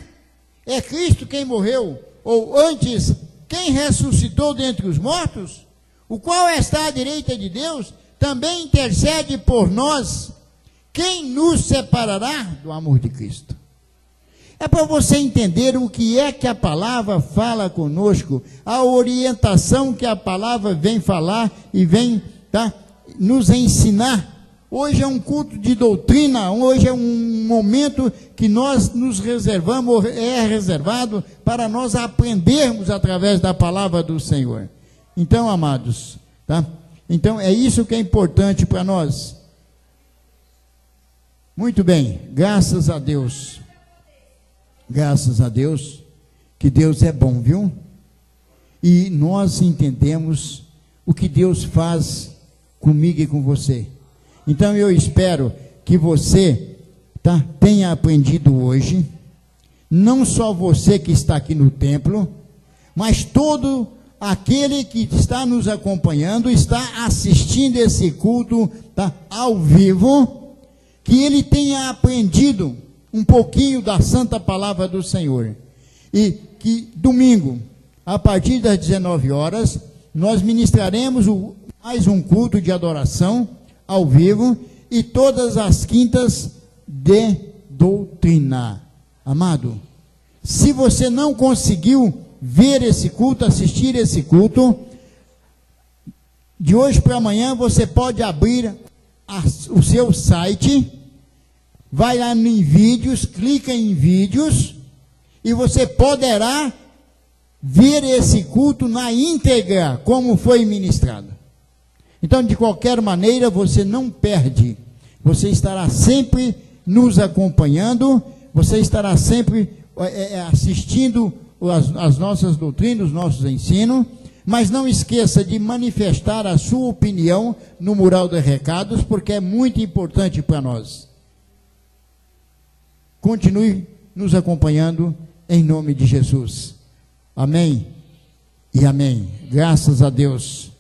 É Cristo quem morreu, ou antes, quem ressuscitou dentre os mortos, o qual está à direita de Deus, também intercede por nós. Quem nos separará do amor de Cristo? É para você entender o que é que a palavra fala conosco, a orientação que a palavra vem falar e vem nos ensinar. Hoje é um culto de doutrina, hoje é um momento que nós nos reservamos, é reservado para nós aprendermos através da palavra do Senhor. Então, amados, então é isso que é importante para nós. Muito bem, graças a Deus. Graças a Deus, que Deus é bom, viu? E nós entendemos o que Deus faz comigo e com você. Então eu espero que você tenha aprendido hoje, não só você que está aqui no templo, mas todo aquele que está nos acompanhando, está assistindo esse culto ao vivo, que ele tenha aprendido um pouquinho da santa palavra do Senhor. E que domingo, a partir das 19 horas, nós ministraremos mais um culto de adoração ao vivo, e todas as quintas de doutrina. Amado, se você não conseguiu ver esse culto, assistir esse culto, de hoje para amanhã você pode abrir o seu site, vai lá em vídeos, clica em vídeos, e você poderá ver esse culto na íntegra, como foi ministrado. Então, de qualquer maneira, você não perde. Você estará sempre nos acompanhando, você estará sempre assistindo as nossas doutrinas, os nossos ensinos, mas não esqueça de manifestar a sua opinião no mural de recados, porque é muito importante para nós. Continue nos acompanhando em nome de Jesus. Amém e amém. Graças a Deus.